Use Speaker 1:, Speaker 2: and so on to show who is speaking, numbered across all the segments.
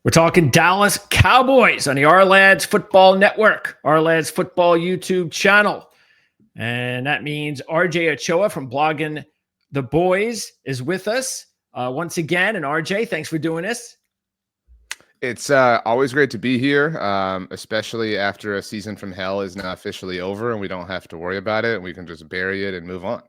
Speaker 1: We're talking Dallas Cowboys on the Our Football Network, Our Football YouTube channel. And that means RJ Ochoa from Blogging the Boys is with us once again. And RJ, thanks for doing this.
Speaker 2: It's always great to be here, especially after a season from hell is now officially over and we don't have to worry about it. And we can just bury it and move on.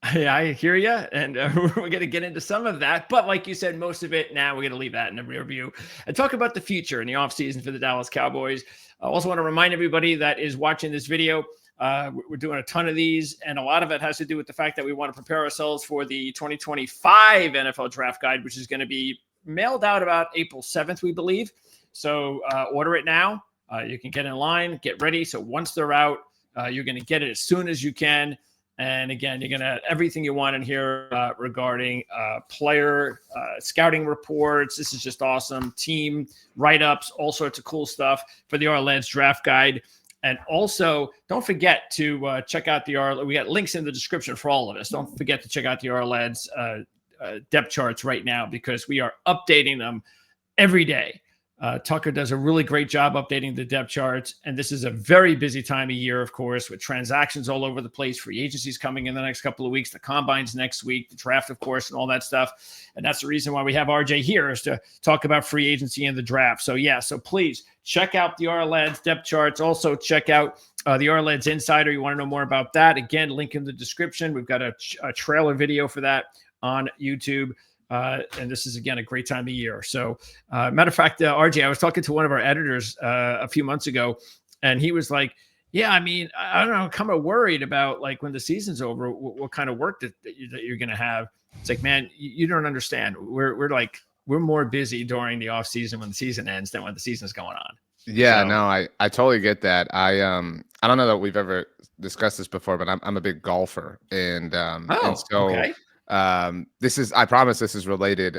Speaker 1: I hear you, and we're going to get into some of that. But like you said, most of it now, we're going to leave that in the rear view and talk about the future in the offseason for the Dallas Cowboys. I also want to remind everybody that is watching this video, we're doing a ton of these, and a lot of it has to do with the fact that we want to prepare ourselves for the 2025 NFL Draft Guide, which is going to be mailed out about April 7th, we believe. So order it now. You can get in line, get ready. So once they're out, you're going to get it as soon as you can. And again, you're going to everything you want in here regarding player scouting reports. This is just awesome. Team write-ups, all sorts of cool stuff for the Our Draft Guide. And also, don't forget to check out we got links in the description for all of this. Don't forget to check out the Our depth charts right now because we are updating them every day. Tucker does a really great job updating the depth charts. And this is a very busy time of year, of course, with transactions all over the place, free agencies coming in the next couple of weeks, the combines next week, the draft, of course, and all that stuff. And that's the reason why we have RJ here is to talk about free agency and the draft. So so please check out the Our depth charts. Also check out the Our Insider. You want to know more about that? Again, link in the description. We've got a trailer video for that on YouTube. And this is, again, a great time of year. So matter of fact, RJ, I was talking to one of our editors a few months ago, and he was like, yeah, I mean, I don't know, I'm kind of worried about like when the season's over, what kind of work that you're going to have. It's like, man, you don't understand. We're more busy during the off season when the season ends than when the season's going on.
Speaker 2: Yeah, no, I totally get that. I don't know that we've ever discussed this before, but I'm a big golfer. And so
Speaker 1: okay.
Speaker 2: I promise this is related.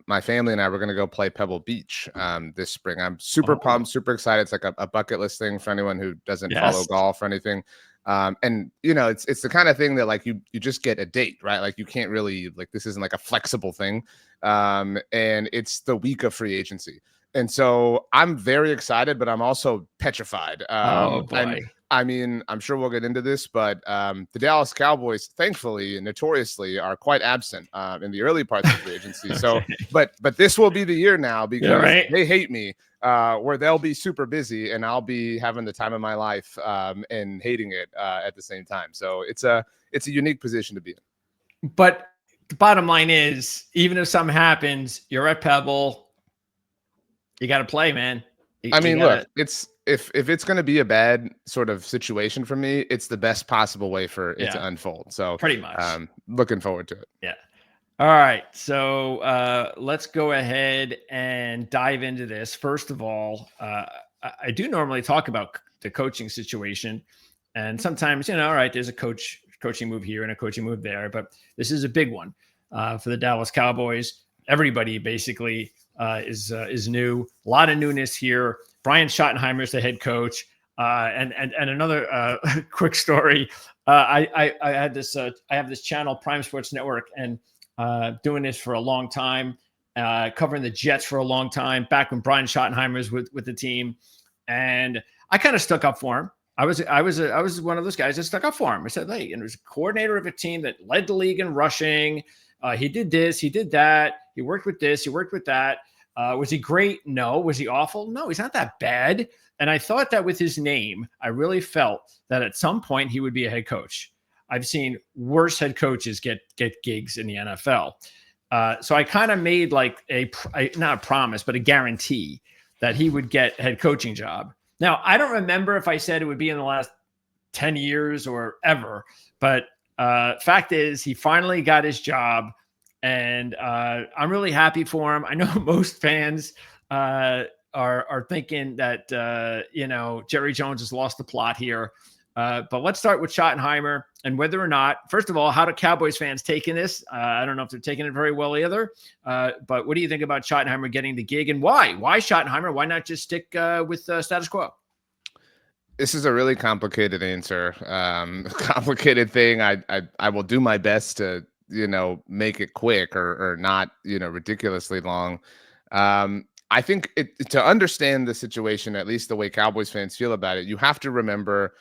Speaker 2: My family and I were going to go play Pebble Beach this spring. I'm super pumped, super excited. It's like a bucket list thing for anyone who doesn't follow golf or anything. And it's the kind of thing that like you just get a date, right? Like you can't really this isn't like a flexible thing. And it's the week of free agency. And so I'm very excited, but I'm also petrified.
Speaker 1: Oh boy.
Speaker 2: I mean, I'm sure we'll get into this, but the Dallas Cowboys, thankfully, notoriously, are quite absent in the early parts of free agency.
Speaker 1: Okay.
Speaker 2: So, but this will be the year now because they hate me, where they'll be super busy and I'll be having the time of my life and hating it at the same time. So it's a unique position to be in.
Speaker 1: But the bottom line is, even if something happens, you're at Pebble. You got to play, man.
Speaker 2: Look, it's if it's going to be a bad sort of situation for me, it's the best possible way for it to unfold. So
Speaker 1: pretty much
Speaker 2: looking forward to it.
Speaker 1: Yeah. All right. So let's go ahead and dive into this. First of all, I do normally talk about the coaching situation. And sometimes, all right, there's a coaching move here and a coaching move there. But this is a big one for the Dallas Cowboys. Everybody basically is new. A lot of newness here. Brian Schottenheimer is the head coach. And another quick story. I have this channel, Prime Sports Network, and doing this for a long time, covering the Jets for a long time, back when Brian Schottenheimer was with the team. And I kind of stuck up for him. I was one of those guys that stuck up for him. I said, hey, and he was a coordinator of a team that led the league in rushing. He did this, he did that. He worked with this, he worked with that. Was he great? No. Was he awful? No, he's not that bad. And I thought that with his name, I really felt that at some point he would be a head coach. I've seen worse head coaches get gigs in the NFL. So I kind of made like not a promise, but a guarantee that he would get a head coaching job. Now, I don't remember if I said it would be in the last 10 years or ever, but fact is he finally got his job. And I'm really happy for him. I know most fans are thinking that, Jerry Jones has lost the plot here. But let's start with Schottenheimer and whether or not, first of all, how do Cowboys fans taking this? I don't know if they're taking it very well either. But what do you think about Schottenheimer getting the gig and why? Why Schottenheimer? Why not just stick with status quo?
Speaker 2: This is a really complicated answer. Complicated thing. I will do my best to make it quick or not ridiculously long. I think to understand the situation, at least the way Cowboys fans feel about it, you have to remember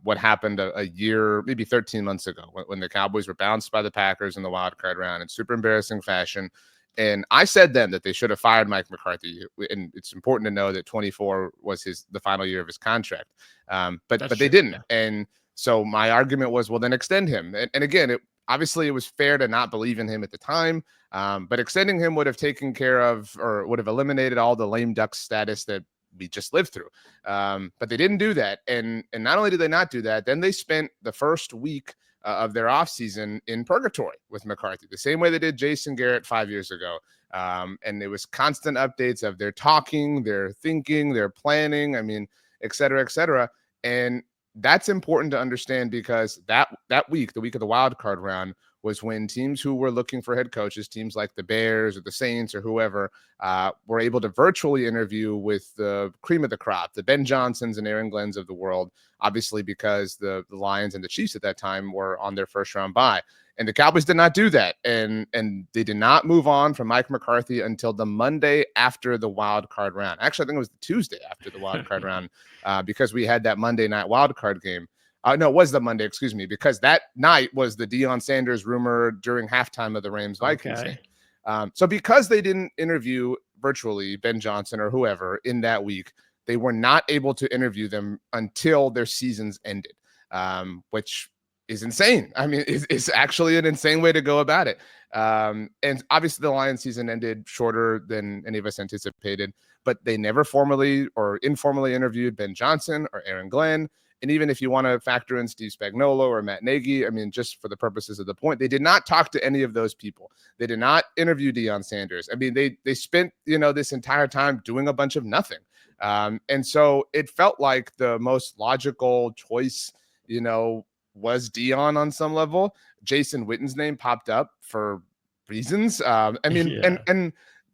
Speaker 2: what happened a year, maybe 13 months ago, when the Cowboys were bounced by the Packers in the wild card round in super embarrassing fashion. And I said then that they should have fired Mike McCarthy. And it's important to know that 24 was the final year of his contract. But they didn't. Yeah. And so my argument was, well, then extend him. And again, obviously it was fair to not believe in him at the time. But extending him would have taken care of, or would have eliminated all the lame duck status that we just lived through. But they didn't do that. And not only did they not do that, then they spent the first week of their offseason in purgatory with McCarthy, the same way they did Jason Garrett 5 years ago. And it was constant updates of their talking, their thinking, their planning, et cetera, et cetera. And that's important to understand, because that week, the week of the wild card round, was when teams who were looking for head coaches, teams like the Bears or the Saints or whoever, were able to virtually interview with the cream of the crop, the Ben Johnsons and Aaron Glenn's of the world, obviously because the Lions and the Chiefs at that time were on their first round bye. And the Cowboys did not do that. And they did not move on from Mike McCarthy until the Monday after the wild card round. Actually, I think it was the Tuesday after the wild card round, because we had that Monday night wild card game. No, it was the Monday, excuse me, because that night was the Deion Sanders rumor during halftime of the Rams-Vikings game. So because they didn't interview virtually Ben Johnson or whoever in that week, they were not able to interview them until their seasons ended, which is insane. It's actually an insane way to go about it. And obviously the Lions season ended shorter than any of us anticipated, but they never formally or informally interviewed Ben Johnson or Aaron Glenn. And even if you want to factor in Steve Spagnuolo or Matt Nagy, just for the purposes of the point, they did not talk to any of those people. They did not interview Deion Sanders. They spent, this entire time doing a bunch of nothing. And so it felt like the most logical choice, was Deion on some level. Jason Witten's name popped up for reasons. And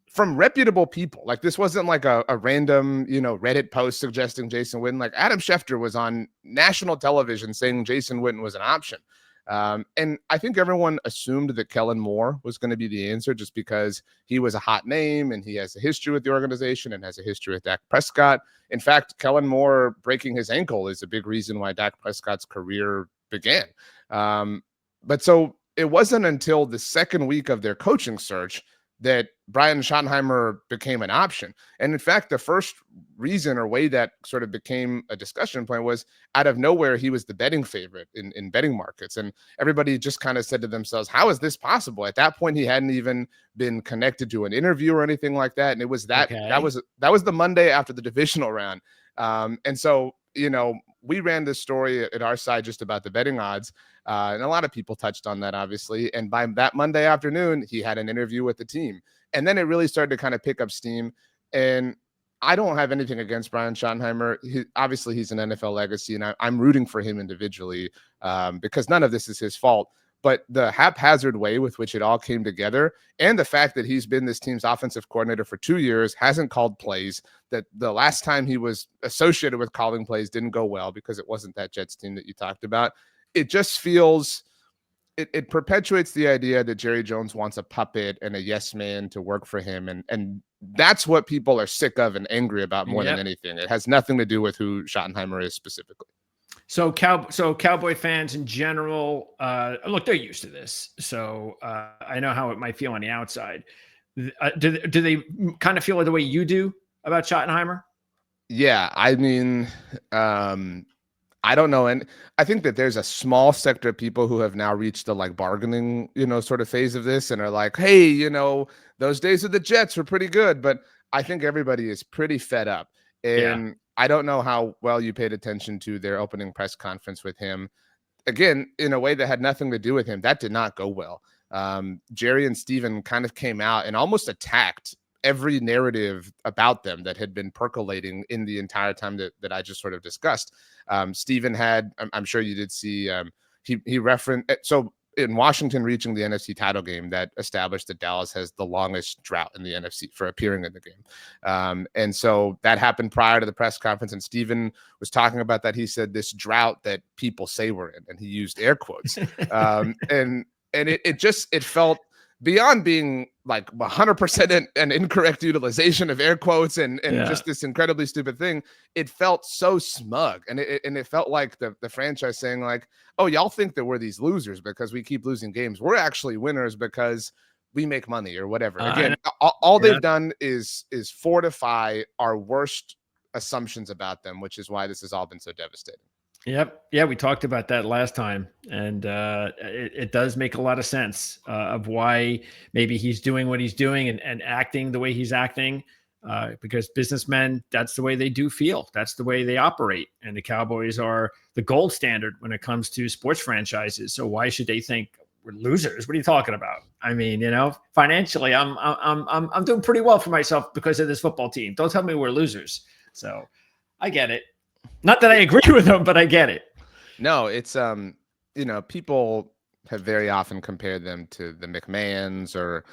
Speaker 2: from reputable people. Like, this wasn't like a random, Reddit post suggesting Jason Witten. Like, Adam Schefter was on national television saying Jason Witten was an option. And I think everyone assumed that Kellen Moore was going to be the answer, just because he was a hot name and he has a history with the organization and has a history with Dak Prescott. In fact, Kellen Moore breaking his ankle is a big reason why Dak Prescott's career began. But so it wasn't until the second week of their coaching search that Brian Schottenheimer became an option. And in fact, the first reason or way that sort of became a discussion point was, out of nowhere, he was the betting favorite in betting markets. And everybody just kind of said to themselves, how is this possible? At that point, he hadn't even been connected to an interview or anything like that. And it was that was the Monday after the divisional round. And so, we ran this story at our side just about the betting odds. And a lot of people touched on that, obviously. And by that Monday afternoon, he had an interview with the team. And then it really started to kind of pick up steam. And I don't have anything against Brian Schottenheimer. Obviously, he's an NFL legacy, and I'm rooting for him individually, because none of this is his fault. But the haphazard way with which it all came together, and the fact that he's been this team's offensive coordinator for 2 years, hasn't called plays, that the last time he was associated with calling plays didn't go well because it wasn't that Jets team that you talked about. It just feels, it perpetuates the idea that Jerry Jones wants a puppet and a yes man to work for him. And that's what people are sick of and angry about more than anything. It has nothing to do with who Schottenheimer is specifically.
Speaker 1: So Cowboy fans in general, look, they're used to this. So I know how it might feel on the outside. Do they kind of feel the way you do about Schottenheimer?
Speaker 2: Yeah, I don't know. And I think that there's a small sector of people who have now reached the bargaining, sort of phase of this and are like, hey, those days with the Jets were pretty good. But I think everybody is pretty fed up. And I don't know how well you paid attention to their opening press conference with him. Again, in a way that had nothing to do with him, that did not go well. Jerry and Steven kind of came out and almost attacked every narrative about them that had been percolating in the entire time that I just sort of discussed. Steven had, I'm sure you did see, he referenced, so in Washington reaching the NFC title game, that established that Dallas has the longest drought in the NFC for appearing in the game. And so that happened prior to the press conference, and Steven was talking about that. He said this drought that people say we're in, and he used air quotes. And it felt beyond being like 100% an incorrect utilization of air quotes and just this incredibly stupid thing, it felt so smug. And it felt like the franchise saying like, oh, y'all think that we're these losers because we keep losing games. We're actually winners because we make money or whatever. Again, all they've done is fortify our worst assumptions about them, which is why this has all been so devastating.
Speaker 1: Yep. Yeah, we talked about that last time, and it does make a lot of sense of why maybe he's doing what he's doing and acting the way he's acting, because businessmen, that's the way they do feel. That's the way they operate, and the Cowboys are the gold standard when it comes to sports franchises. So why should they think we're losers? What are you talking about? I mean, financially, I'm doing pretty well for myself because of this football team. Don't tell me we're losers. So I get it. Not that I agree with them, but I get it.
Speaker 2: No, it's people have very often compared them to the McMahons or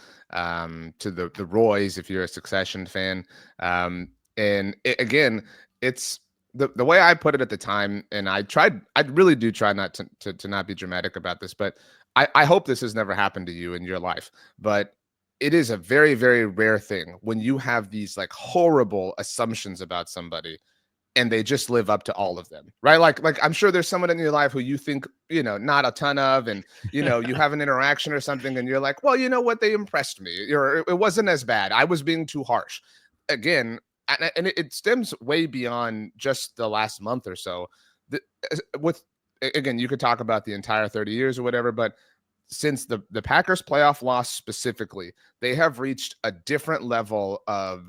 Speaker 2: to the Roys if you're a Succession fan. Again, it's the way I put it at the time, and I really do try not to not be dramatic about this, but I hope this has never happened to you in your life. But it is a very, very rare thing when you have these like horrible assumptions about somebody and they just live up to all of them, right? Like I'm sure there's someone in your life who you think, not a ton of, and, you have an interaction or something and you're like, well, you know what? They impressed me, or it wasn't as bad. I was being too harsh. Again, and it stems way beyond just the last month or so. Again, you could talk about the entire 30 years or whatever, but since the Packers playoff loss specifically, they have reached a different level of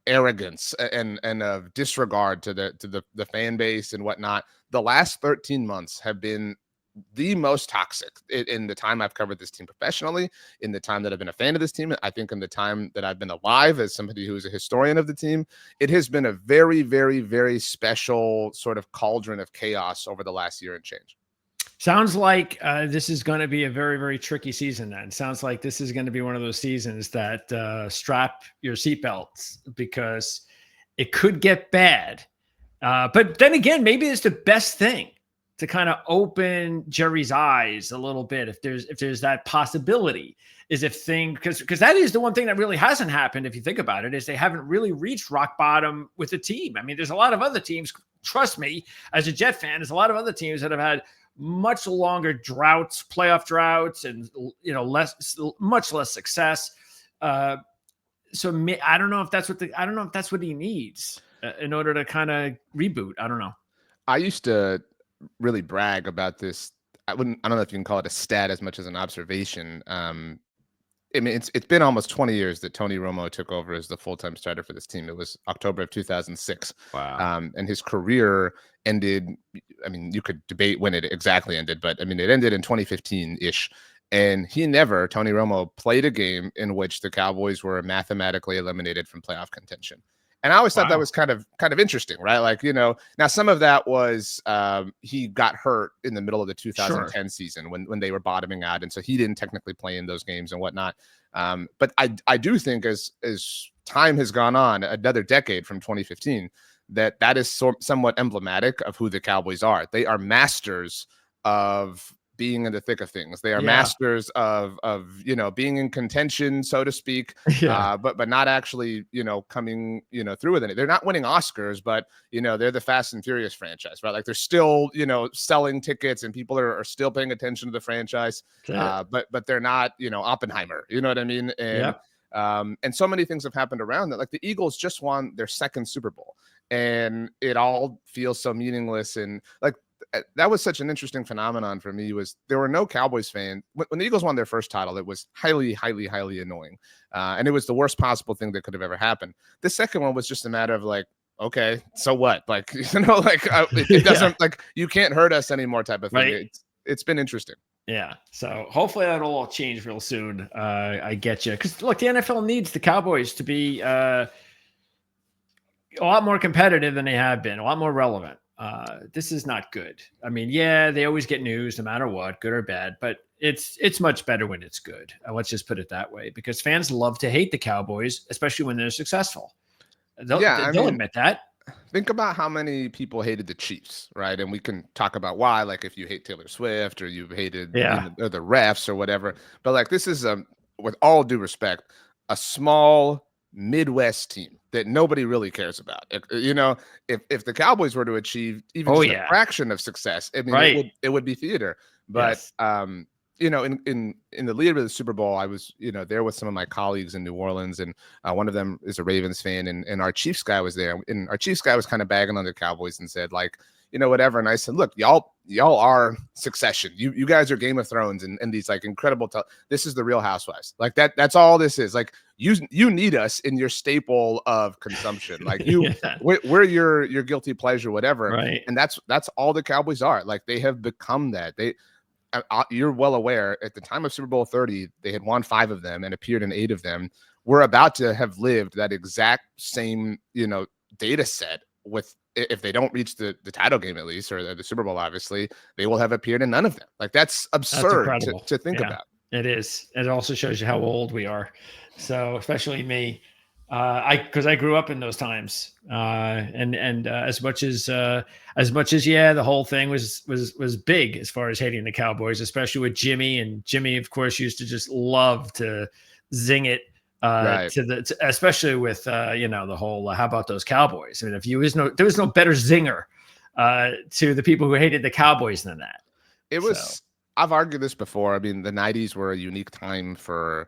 Speaker 2: arrogance and of disregard to the fan base and whatnot. The last 13 months have been the most toxic in the time I've covered this team professionally, in the time that I've been a fan of this team. I think in the time that I've been alive as somebody who's a historian of the team, it has been a very, very, very special sort of cauldron of chaos over the last year and change.
Speaker 1: Sounds like this is going to be a very, very tricky season then. Sounds like this is going to be one of those seasons that strap your seatbelts because it could get bad. But then again, maybe it's the best thing to kind of open Jerry's eyes a little bit if there's that possibility. Is if because that is the one thing that really hasn't happened, if you think about it, is they haven't really reached rock bottom with the team. I mean, there's a lot of other teams, trust me, as a Jet fan, there's a lot of other teams that have had much longer droughts, playoff droughts, and much less success. So I don't know if that's what he needs in order to kind of reboot. I don't know.
Speaker 2: I used to really brag about this. I don't know if you can call it a stat as much as an observation. I mean, it's been almost 20 years that Tony Romo took over as the full-time starter for this team. It was October of 2006.
Speaker 1: Wow.
Speaker 2: And his career ended. I mean, you could debate when it exactly ended, but I mean, it ended in 2015-ish. And Tony Romo, played a game in which the Cowboys were mathematically eliminated from playoff contention. And I always thought that was kind of interesting, right? Like, now some of that was he got hurt in the middle of the 2010 season when they were bottoming out. And so he didn't technically play in those games and whatnot. But I do think as time has gone on, another decade from 2015, that is somewhat emblematic of who the Cowboys are. They are masters of being in the thick of things. They are masters of being in contention, so to speak, but not actually, coming, through with it. They're not winning Oscars, but, they're the Fast and Furious franchise, right? Like they're still, selling tickets and people are still paying attention to the franchise, but they're not, Oppenheimer, you know what I mean? And, and so many things have happened around that. Like the Eagles just won their second Super Bowl and it all feels so meaningless. And like, that was such an interesting phenomenon for me. Was there were no Cowboys fans when the Eagles won their first title. It was highly, highly, highly annoying, and it was the worst possible thing that could have ever happened. The second one was just a matter of like, okay, so what? Like, it doesn't like you can't hurt us anymore type of thing. Right. It's been interesting.
Speaker 1: Yeah. So hopefully that'll all change real soon. I get you. Because look, the NFL needs the Cowboys to be a lot more competitive than they have been, a lot more relevant. This is not good. I mean, they always get news no matter what, good or bad, but it's much better when it's good. Let's just put it that way, because fans love to hate the Cowboys, especially when they're successful. They'll admit that.
Speaker 2: Think about how many people hated the Chiefs, right? And we can talk about why, like if you hate Taylor Swift or you've hated or the refs or whatever. But like this is with all due respect, a small Midwest team that nobody really cares about. If the Cowboys were to achieve even just a fraction of success, I mean, it would be theater. But in the lead of the Super Bowl, I was there with some of my colleagues in New Orleans, and one of them is a Ravens fan, and our Chiefs guy was there, and our Chiefs guy was kind of bagging on the Cowboys and said, like, whatever. And I said, look, y'all are Succession. You guys are Game of Thrones and these like incredible. This is the Real Housewives. Like that's all this is. Like you need us in your staple of consumption. Like we're your guilty pleasure, whatever.
Speaker 1: Right.
Speaker 2: And that's all the Cowboys are. Like they have become that. You're well aware at the time of Super Bowl 30, they had won 5 of them and appeared in 8 of them. We're about to have lived that exact same, data set with, if they don't reach the title game at least, or the Super Bowl, obviously, they will have appeared in none of them. Like that's absurd to think about.
Speaker 1: It is. It also shows you how old we are. So especially me, because I grew up in those times, and as much as the whole thing was big as far as hating the Cowboys, especially with Jimmy, and Jimmy, of course, used to just love to zing it.
Speaker 2: Right.
Speaker 1: Especially with the whole how about those Cowboys? I mean, there was no better zinger to the people who hated the Cowboys than that.
Speaker 2: It was. I've argued this before. I mean, the 90s were a unique time for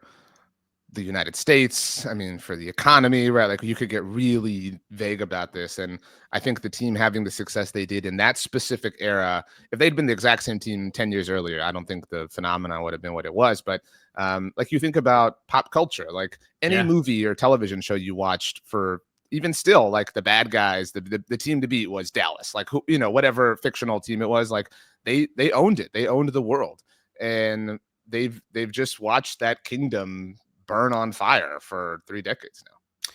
Speaker 2: the United States. I mean, for the economy, right? Like you could get really vague about this. And I think the team having the success they did in that specific era, if they'd been the exact same team 10 years earlier, I don't think the phenomenon would have been what it was. But like you think about pop culture, like any movie or television show you watched, for even still, like the bad guys, the team to beat was Dallas, like whatever fictional team it was, like they owned it. They owned the world. And they've just watched that kingdom burn on fire for 3 decades now.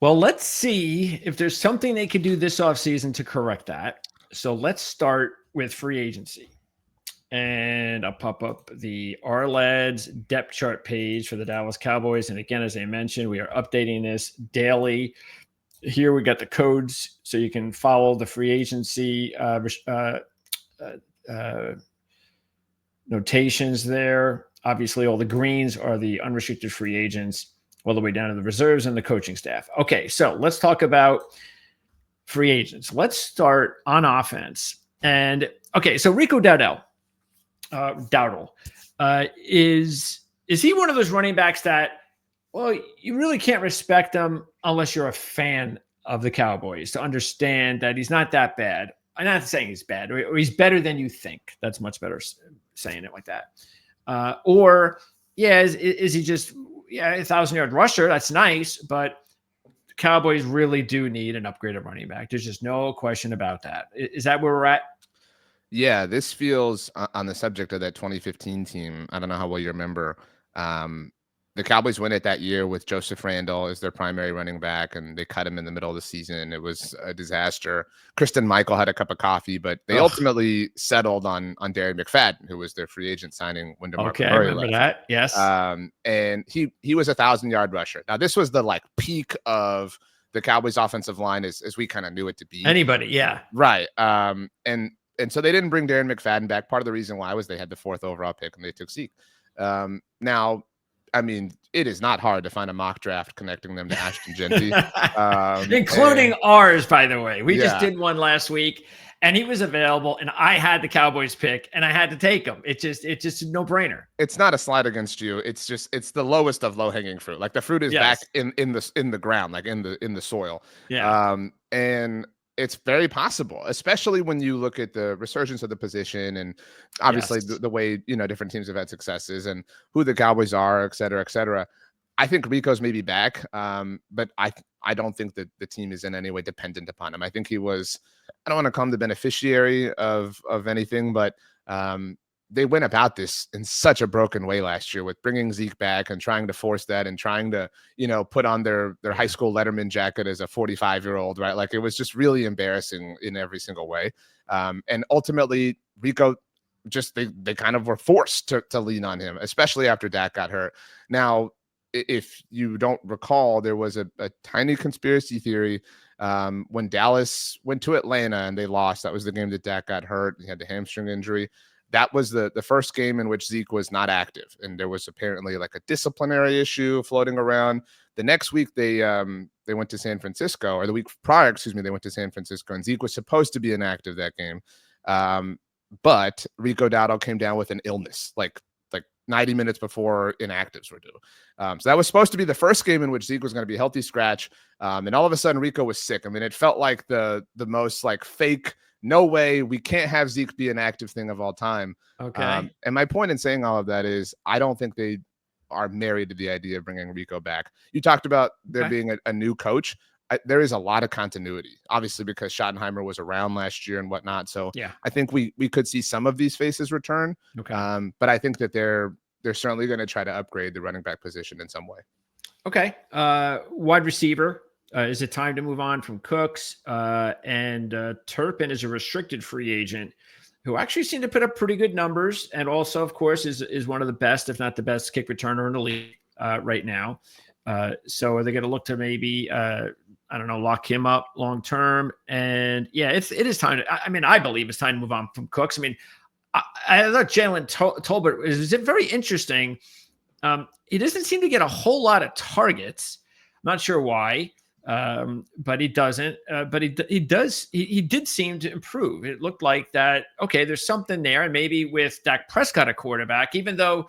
Speaker 1: Well, let's see if there's something they could do this offseason to correct that. So let's start with free agency. And I'll pop up the RLED's depth chart page for the Dallas Cowboys. And again, as I mentioned, we are updating this daily. Here we got the codes so you can follow the free agency notations there. Obviously, all the greens are the unrestricted free agents, all the way down to the reserves and the coaching staff. Okay, so let's talk about free agents. Let's start on offense. And okay, so Rico Dowdle, is he one of those running backs that, well, you really can't respect him unless you're a fan of the Cowboys to understand that he's not that bad. I'm not saying he's bad, or he's better than you think. That's much better saying it like that. Is he just a 1,000-yard rusher? That's nice, but the Cowboys really do need an upgraded running back. There's just no question about that. Is that where we're at?
Speaker 2: Yeah, this feels, on the subject of that 2015 team, I don't know how well you remember. The Cowboys win it that year with Joseph Randle as their primary running back, and they cut him in the middle of the season. It was a disaster. Kristen Michael had a cup of coffee, but they ultimately settled on Darren McFadden, who was their free agent signing when DeMarco Murray
Speaker 1: I remember that. Yes.
Speaker 2: And he was a 1,000-yard rusher. Now, this was the like peak of the Cowboys offensive line as we kind of knew it to be.
Speaker 1: Anybody, yeah.
Speaker 2: Right. And so they didn't bring Darren McFadden back. Part of the reason why was they had the 4th overall pick and they took Zeke. Now, I mean, it is not hard to find a mock draft connecting them to Ashton Genty.
Speaker 1: Including ours, by the way. We just did one last week, and he was available, and I had the Cowboys pick, and I had to take him. It's just a no-brainer.
Speaker 2: It's not a slide against you. It's the lowest of low-hanging fruit. Like the fruit is back in the ground, like in the soil.
Speaker 1: Yeah.
Speaker 2: And it's very possible, especially when you look at the resurgence of the position and obviously the way, different teams have had successes and who the Cowboys are, et cetera, et cetera. I think Rico's maybe back, but I don't think that the team is in any way dependent upon him. I think he was, I don't want to call him the beneficiary of anything, but they went about this in such a broken way last year with bringing Zeke back and trying to force that and trying to, put on their high school Letterman jacket as a 45-year-old, right? Like it was just really embarrassing in every single way. And ultimately Rico just, they kind of were forced to lean on him, especially after Dak got hurt. Now, if you don't recall, there was a tiny conspiracy theory when Dallas went to Atlanta and they lost. That was the game that Dak got hurt. He had the hamstring injury. that was the first game in which Zeke was not active, and there was apparently like a disciplinary issue floating around. The next week they went to San Francisco, or the week prior, excuse me, they went to San Francisco, and Zeke was supposed to be inactive that game. But Rico Dowdle came down with an illness, like 90 minutes before inactives were due. So that was supposed to be the first game in which Zeke was going to be healthy scratch. And all of a sudden Rico was sick. I mean, it felt like the most like fake, no way, we can't have Zeke be an active thing of all time.
Speaker 1: Okay.
Speaker 2: And my point in saying all of that is I don't think they are married to the idea of bringing Rico back. You talked about there being a new coach. There is a lot of continuity, obviously, because Schottenheimer was around last year and whatnot. So yeah, I think we could see some of these faces return. Okay. But I think that they're certainly going to try to upgrade the running back position in some way.
Speaker 1: Okay. Wide receiver. Is it time to move on from Cooks? And Turpin is a restricted free agent who actually seemed to put up pretty good numbers. And also, of course, is one of the best, if not the best, kick returner in the league right now. So are they going to look to maybe, I don't know, lock him up long term? And yeah, it is time to, I mean, I believe it's time to move on from Cooks. I mean, I thought Jalen Tolbert is very interesting. He doesn't seem to get a whole lot of targets. I'm not sure why, but he doesn't. But he does. He did seem to improve. It looked like that. Okay, there's something there, and maybe with Dak Prescott a quarterback, even though.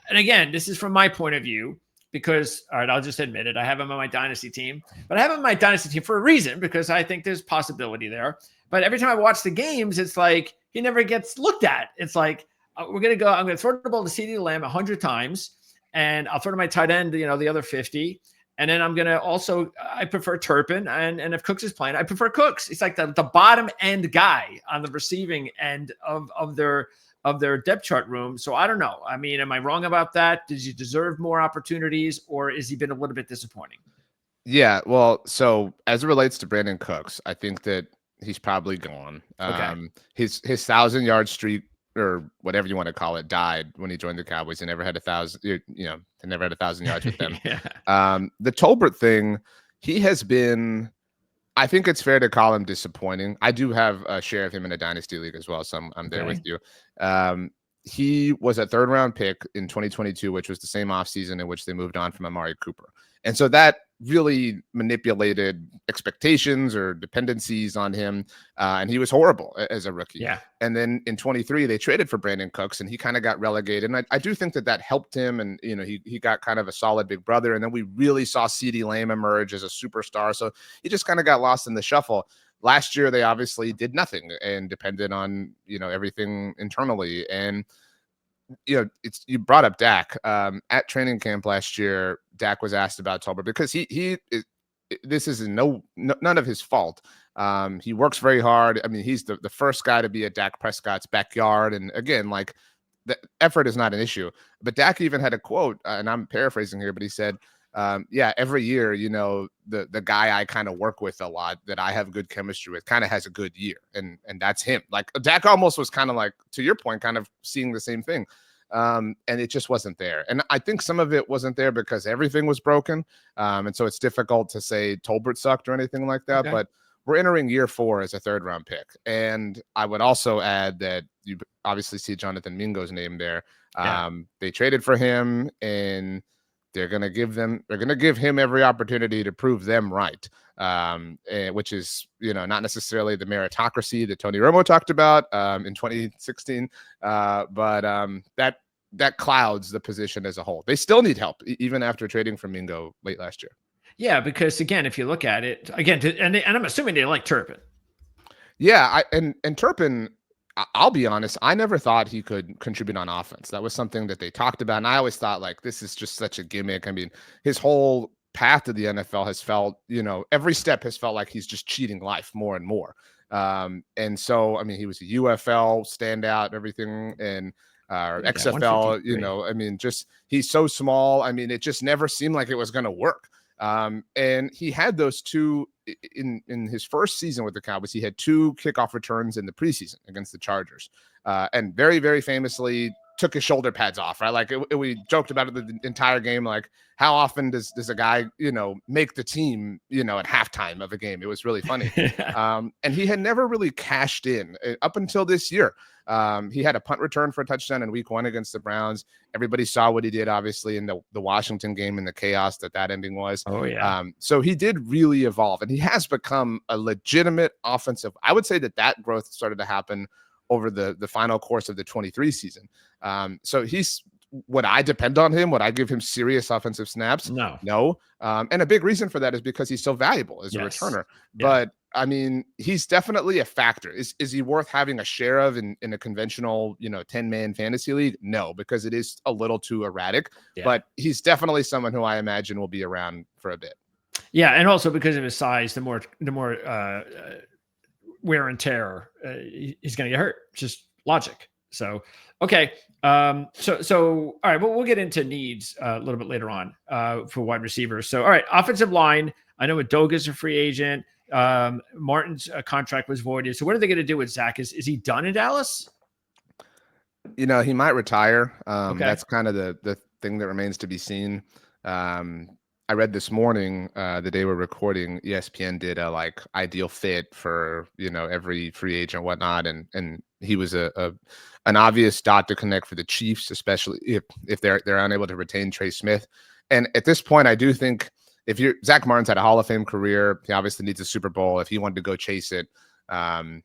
Speaker 1: And again, this is from my point of view. Because, all right, I'll just admit it. I have him on my dynasty team, but I have him on my dynasty team for a reason, because I think there's possibility there. But every time I watch the games, it's like he never gets looked at. It's like, I'm going to throw the ball to CeeDee Lamb 100 times, and I'll throw to my tight end, the other 50. And then I'm going to also, I prefer Turpin. And if Cooks is playing, I prefer Cooks. It's like the bottom end guy on the receiving end of their depth chart room. So I don't know. I mean, am I wrong about that? Does he deserve more opportunities, or has he been a little bit disappointing?
Speaker 2: Yeah, well, so as it relates to Brandon Cooks, I think that he's probably gone. Okay. His 1,000-yard streak, or whatever you want to call it, died when he joined the Cowboys. He never had 1,000, he never had 1,000 yards with them. Yeah. The Tolbert thing, he has been, I think it's fair to call him disappointing. I do have a share of him in a dynasty league as well, so I'm there with you. He was a third-round pick in 2022, which was the same offseason in which they moved on from Amari Cooper. And so that really manipulated expectations or dependencies on him, and he was horrible as a rookie. Yeah. And then in 23, they traded for Brandon Cooks, and he kind of got relegated. And I do think that helped him, and he got kind of a solid big brother. And then we really saw CeeDee Lamb emerge as a superstar. So he just kind of got lost in the shuffle. Last year, they obviously did nothing and depended on everything internally. And you brought up Dak at training camp last year. Dak was asked about Tolbert because this is none of his fault. He works very hard. I mean, he's the first guy to be at Dak Prescott's backyard. And again, like, the effort is not an issue. But Dak even had a quote, and I'm paraphrasing here, but he said, every year, the guy I kind of work with a lot that I have good chemistry with kind of has a good year. And that's him. Like, Dak almost was kind of like, to your point, kind of seeing the same thing. And it just wasn't there. And I think some of it wasn't there because everything was broken. And so it's difficult to say Tolbert sucked or anything like that. Okay. But we're entering year 4 as a third-round pick. And I would also add that you obviously see Jonathan Mingo's name there. Yeah. They traded for him, and they're going to give him every opportunity to prove them right, which is, not necessarily the meritocracy that Tony Romo talked about in 2016, but that clouds the position as a whole. They still need help, even after trading for Mingo late last year. Yeah, because again, if you look at it again, and I'm assuming they like Turpin. Yeah, and Turpin, I'll be honest, I never thought he could contribute on offense. That was something that they talked about, and I always thought, like, this is just such a gimmick. I mean, his whole path to the NFL has felt, every step has felt like he's just cheating life more and more. And so, I mean, he was a UFL standout, everything, and XFL, I mean, just he's so small. I mean, it just never seemed like it was going to work. And he had those two in his first season with the Cowboys. He had 2 kickoff returns in the preseason against the Chargers. And very, very famously, took his shoulder pads off, right? Like we joked about it the entire game. Like, how often does a guy, make the team, at halftime of a game? It was really funny. And he had never really cashed in up until this year. He had a punt return for a touchdown in week 1 against the Browns. Everybody saw what he did, obviously, in the Washington game and the chaos that ending was.
Speaker 1: Oh, yeah.
Speaker 2: So he did really evolve, and he has become a legitimate offensive. I would say that growth started to happen over the final course of the 23 season. So would I depend on him? Would I give him serious offensive snaps? No. And a big reason for that is because he's so valuable as a returner. Yeah. But I mean, he's definitely a factor. Is he worth having a share of in a conventional, 10-man fantasy league? No, because it is a little too erratic. Yeah. But he's definitely someone who I imagine will be around for a bit.
Speaker 1: Yeah, and also because of his size, the more wear and tear, he's going to get hurt. It's just logic. So, okay. So all right, well, we'll get into needs a little bit later on for wide receivers. So, all right, offensive line. I know Udoka's a free agent. Martin's contract was voided. So what are they going to do with Zach? Is he done in Dallas?
Speaker 2: He might retire. Okay. That's kind of the thing that remains to be seen. I read this morning, the day we're recording, ESPN did a ideal fit for, every free agent and whatnot. And he was an obvious dot to connect for the Chiefs, especially if they're unable to retain Trey Smith. And at this point, I do think Zach Martin's had a Hall of Fame career. He obviously needs a Super Bowl. If he wanted to go chase it, I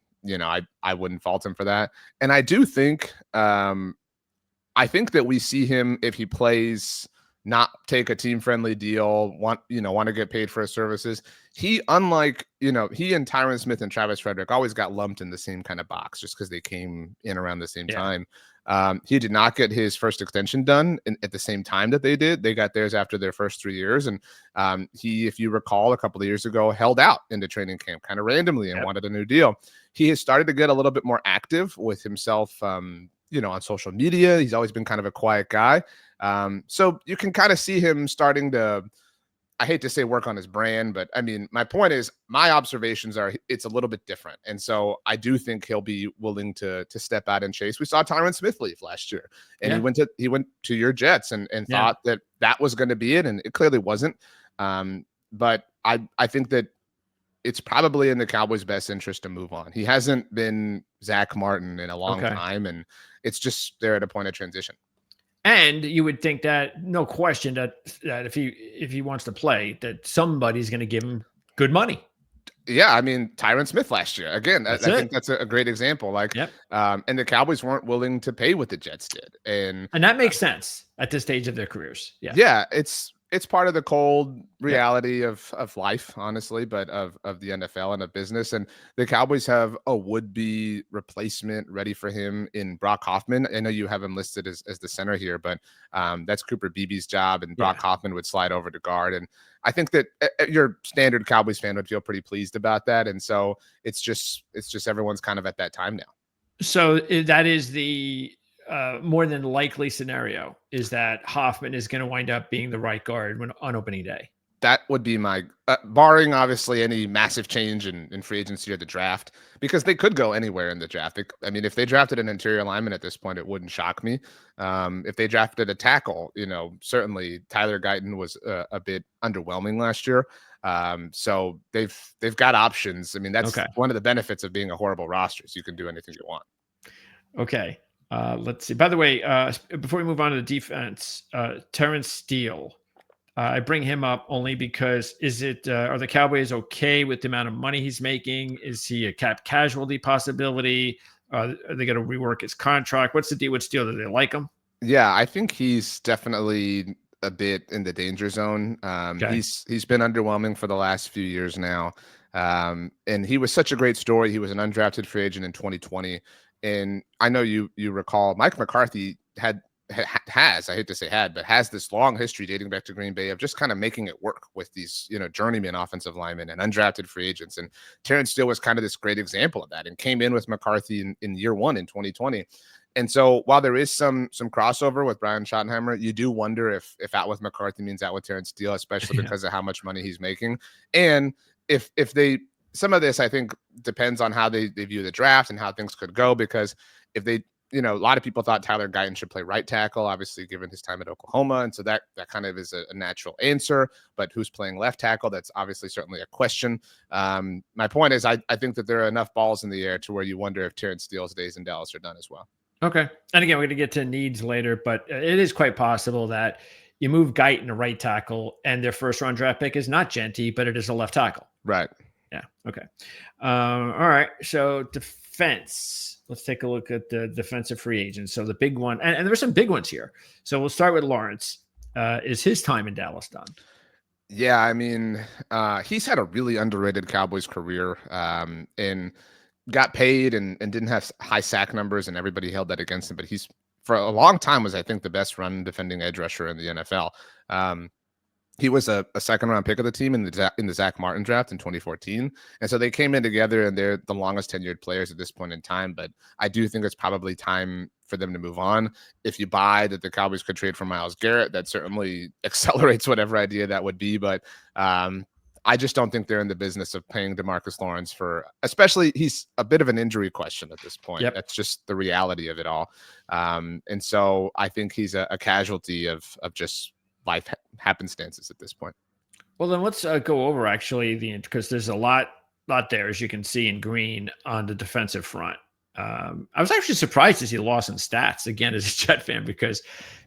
Speaker 2: wouldn't fault him for that. And I do think, I think that we see him, if he plays, not take a team-friendly deal, want to get paid for his services. He, unlike, he and Tyron Smith and Travis Frederick always got lumped in the same kind of box just because they came in around the same time. He did not get his first extension done at the same time that they did. They got theirs after their first 3 years. And he, if you recall, a couple of years ago, held out into training camp kind of randomly and wanted a new deal. He has started to get a little bit more active with himself, on social media. He's always been kind of a quiet guy. So you can kind of see him starting to, I hate to say work on his brand, but I mean, my point is, my observations are it's a little bit different. And so I do think he'll be willing to step out and chase. We saw Tyron Smith leave last year, and he went to your Jets and thought that was going to be it. And it clearly wasn't. But I think that it's probably in the Cowboys' best interest to move on. He hasn't been Zach Martin in a long time, and it's just they're at a point of transition.
Speaker 1: And you would think that, no question, that if he wants to play, that somebody's going to give him good money.
Speaker 2: Yeah, I mean, Tyron Smith last year. Again, I think that's a great example. And the Cowboys weren't willing to pay what the Jets did. And
Speaker 1: that makes sense at this stage of their careers. Yeah.
Speaker 2: Yeah, it's part of the cold reality of life, honestly, but of the NFL and of business. And the Cowboys have a would-be replacement ready for him in Brock Hoffman. I know you have him listed as the center here, but that's Cooper Beebe's job, and Brock Hoffman would slide over to guard. And I think that your standard Cowboys fan would feel pretty pleased about that. And so it's just everyone's kind of at that time now.
Speaker 1: So that is the more than likely scenario, is that Hoffman is going to wind up being the right guard on opening day.
Speaker 2: That would be my, barring obviously any massive change in free agency or the draft, because they could go anywhere in the draft. If they drafted an interior lineman at this point, it wouldn't shock me. If they drafted a tackle, certainly Tyler Guyton was a bit underwhelming last year. So they've got options. I mean, that's one of the benefits of being a horrible roster, is you can do anything you want.
Speaker 1: Okay. Let's see. By the way, before we move on to the defense, Terrence Steele, I bring him up only because are the Cowboys okay with the amount of money he's making? Is he a cap casualty possibility? Are they going to rework his contract? What's the deal with Steele? Do they like him?
Speaker 2: Yeah, I think he's definitely a bit in the danger zone. He's been underwhelming for the last few years now. And he was such a great story. He was an undrafted free agent in 2020. And I know you recall Mike McCarthy has, I hate to say had, but has this long history dating back to Green Bay of just kind of making it work with these, journeyman offensive linemen and undrafted free agents. And Terrence Steele was kind of this great example of that, and came in with McCarthy in year one in 2020. And so while there is some crossover with Brian Schottenheimer, you do wonder if out with McCarthy means out with Terrence Steele, especially because of how much money he's making. And if some of this, I think, depends on how they view the draft and how things could go, because if they you know, a lot of people thought Tyler Guyton should play right tackle, obviously given his time at Oklahoma. And so that kind of is a natural answer, but who's playing left tackle? That's obviously certainly a question. My point is I think that there are enough balls in the air to where you wonder if Terrence Steele's days in Dallas are done as well.
Speaker 1: Okay. And again, we're going to get to needs later, but it is quite possible that you move Guyton to right tackle and their first round draft pick is not Genty, but it is a left tackle.
Speaker 2: Right.
Speaker 1: Yeah. Okay. All right. So defense. Let's take a look at the defensive free agents. So the big one, and there were some big ones here. So we'll start with Lawrence. Is his time in Dallas done?
Speaker 2: Yeah, I mean, he's had a really underrated Cowboys career, and got paid and didn't have high sack numbers, and everybody held that against him. But he's for a long time was, I think, the best run defending edge rusher in the NFL. He was a second round pick of the team in the Zach Martin draft in 2014. And so they came in together, and they're the longest tenured players at this point in time. But I do think it's probably time for them to move on. If you buy that the Cowboys could trade for Myles Garrett, that certainly accelerates whatever idea that would be. But I just don't think they're in the business of paying DeMarcus Lawrence especially he's a bit of an injury question at this point.
Speaker 1: Yep.
Speaker 2: That's just the reality of it all. And so I think he's a casualty of just life happenstances at this point.
Speaker 1: Well, then let's go over actually because there's a lot there, as you can see in green on the defensive front. I was actually surprised to see Lawson stats again as a Jet fan, because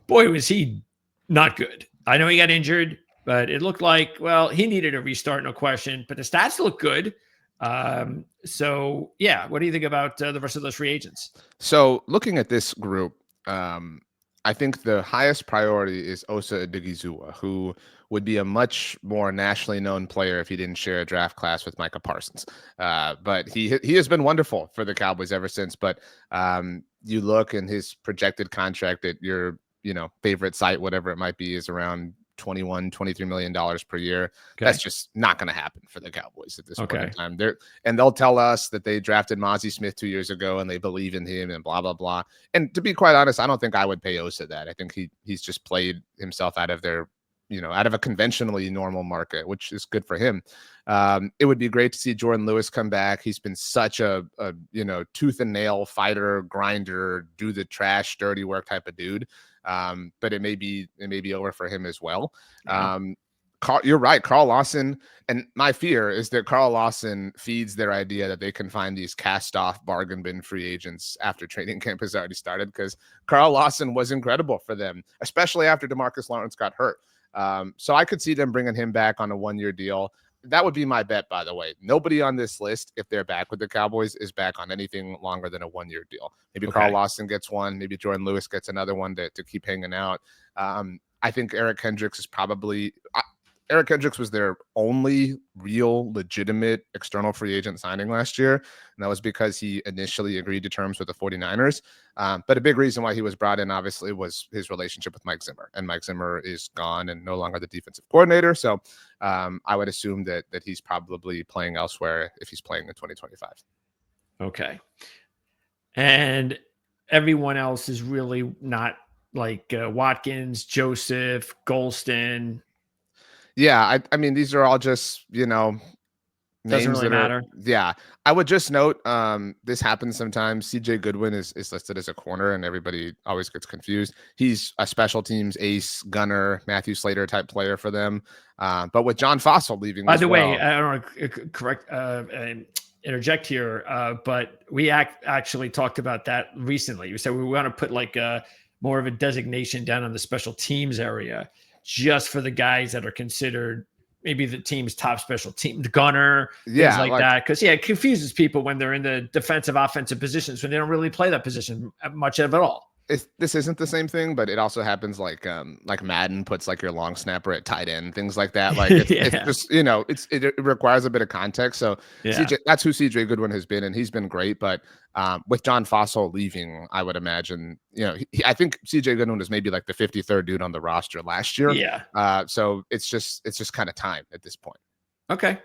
Speaker 1: boy, was he not good. I know he got injured, but it looked like, well, he needed a restart, no question, but the stats look good. So yeah, what do you think about the rest of those free agents?
Speaker 2: So looking at this group, I think the highest priority is Osa Odighizuwa, who would be a much more nationally known player if he didn't share a draft class with Micah Parsons. But he has been wonderful for the Cowboys ever since. But you look in his projected contract at your favorite site, whatever it might be, is around $23 million per year. Okay. That's just not going to happen for the Cowboys at this point in time. They'll tell us that they drafted Mozzie Smith 2 years ago and they believe in him and blah, blah, blah. And to be quite honest, I don't think I would pay Osa that. I think he's just played himself out of out of a conventionally normal market, which is good for him. It would be great to see Jordan Lewis come back. He's been such a tooth and nail fighter, grinder, do the trash, dirty work type of dude. But it may be over for him as well. Yeah. You're right, Carl Lawson. And my fear is that Carl Lawson feeds their idea that they can find these cast off bargain bin free agents after training camp has already started, because Carl Lawson was incredible for them, especially after DeMarcus Lawrence got hurt. So I could see them bringing him back on a 1-year deal. That would be my bet, by the way. Nobody on this list, if they're back with the Cowboys, is back on anything longer than a 1-year deal. Maybe Carl Lawson gets one. Maybe Jordan Lewis gets another one to keep hanging out. I think Eric Kendricks is probably Eric Kendricks was their only real legitimate external free agent signing last year. And that was because he initially agreed to terms with the 49ers. But a big reason why he was brought in, obviously, was his relationship with Mike Zimmer. And Mike Zimmer is gone and no longer the defensive coordinator. So I would assume that he's probably playing elsewhere if he's playing in 2025. Okay.
Speaker 1: And everyone else is really not like Watkins, Joseph, Golston.
Speaker 2: Yeah, I mean, these are all just,
Speaker 1: doesn't
Speaker 2: names
Speaker 1: really matter.
Speaker 2: Yeah. I would just note, this happens sometimes. CJ Goodwin is listed as a corner, and everybody always gets confused. He's a special teams ace, gunner, Matthew Slater type player for them. But with John Fossil leaving,
Speaker 1: by the way, I don't want to interject here, but we actually talked about that recently. We said we want to put like more of a designation down on the special teams area, just for the guys that are considered maybe the team's top special team, the gunner, things like that. Because, it confuses people when they're in the defensive, offensive positions when they don't really play that position much of it all.
Speaker 2: This isn't the same thing, but it also happens like Madden puts like your long snapper at tight end, things like that. Like it's just, it requires a bit of context. So that's who CJ Goodwin has been, and he's been great. But with John Fossil leaving, I would imagine, I think CJ Goodwin was maybe like the 53rd dude on the roster last year.
Speaker 1: Yeah.
Speaker 2: So it's just kind of time at this point.
Speaker 1: Okay.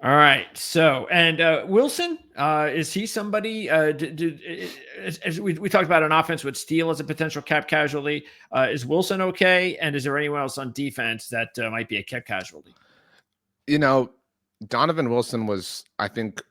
Speaker 1: All right. So, and Wilson, is he somebody? As we talked about an offense with Steele as a potential cap casualty. Is Wilson okay? And is there anyone else on defense that might be a cap casualty?
Speaker 2: Donovan Wilson was, I think,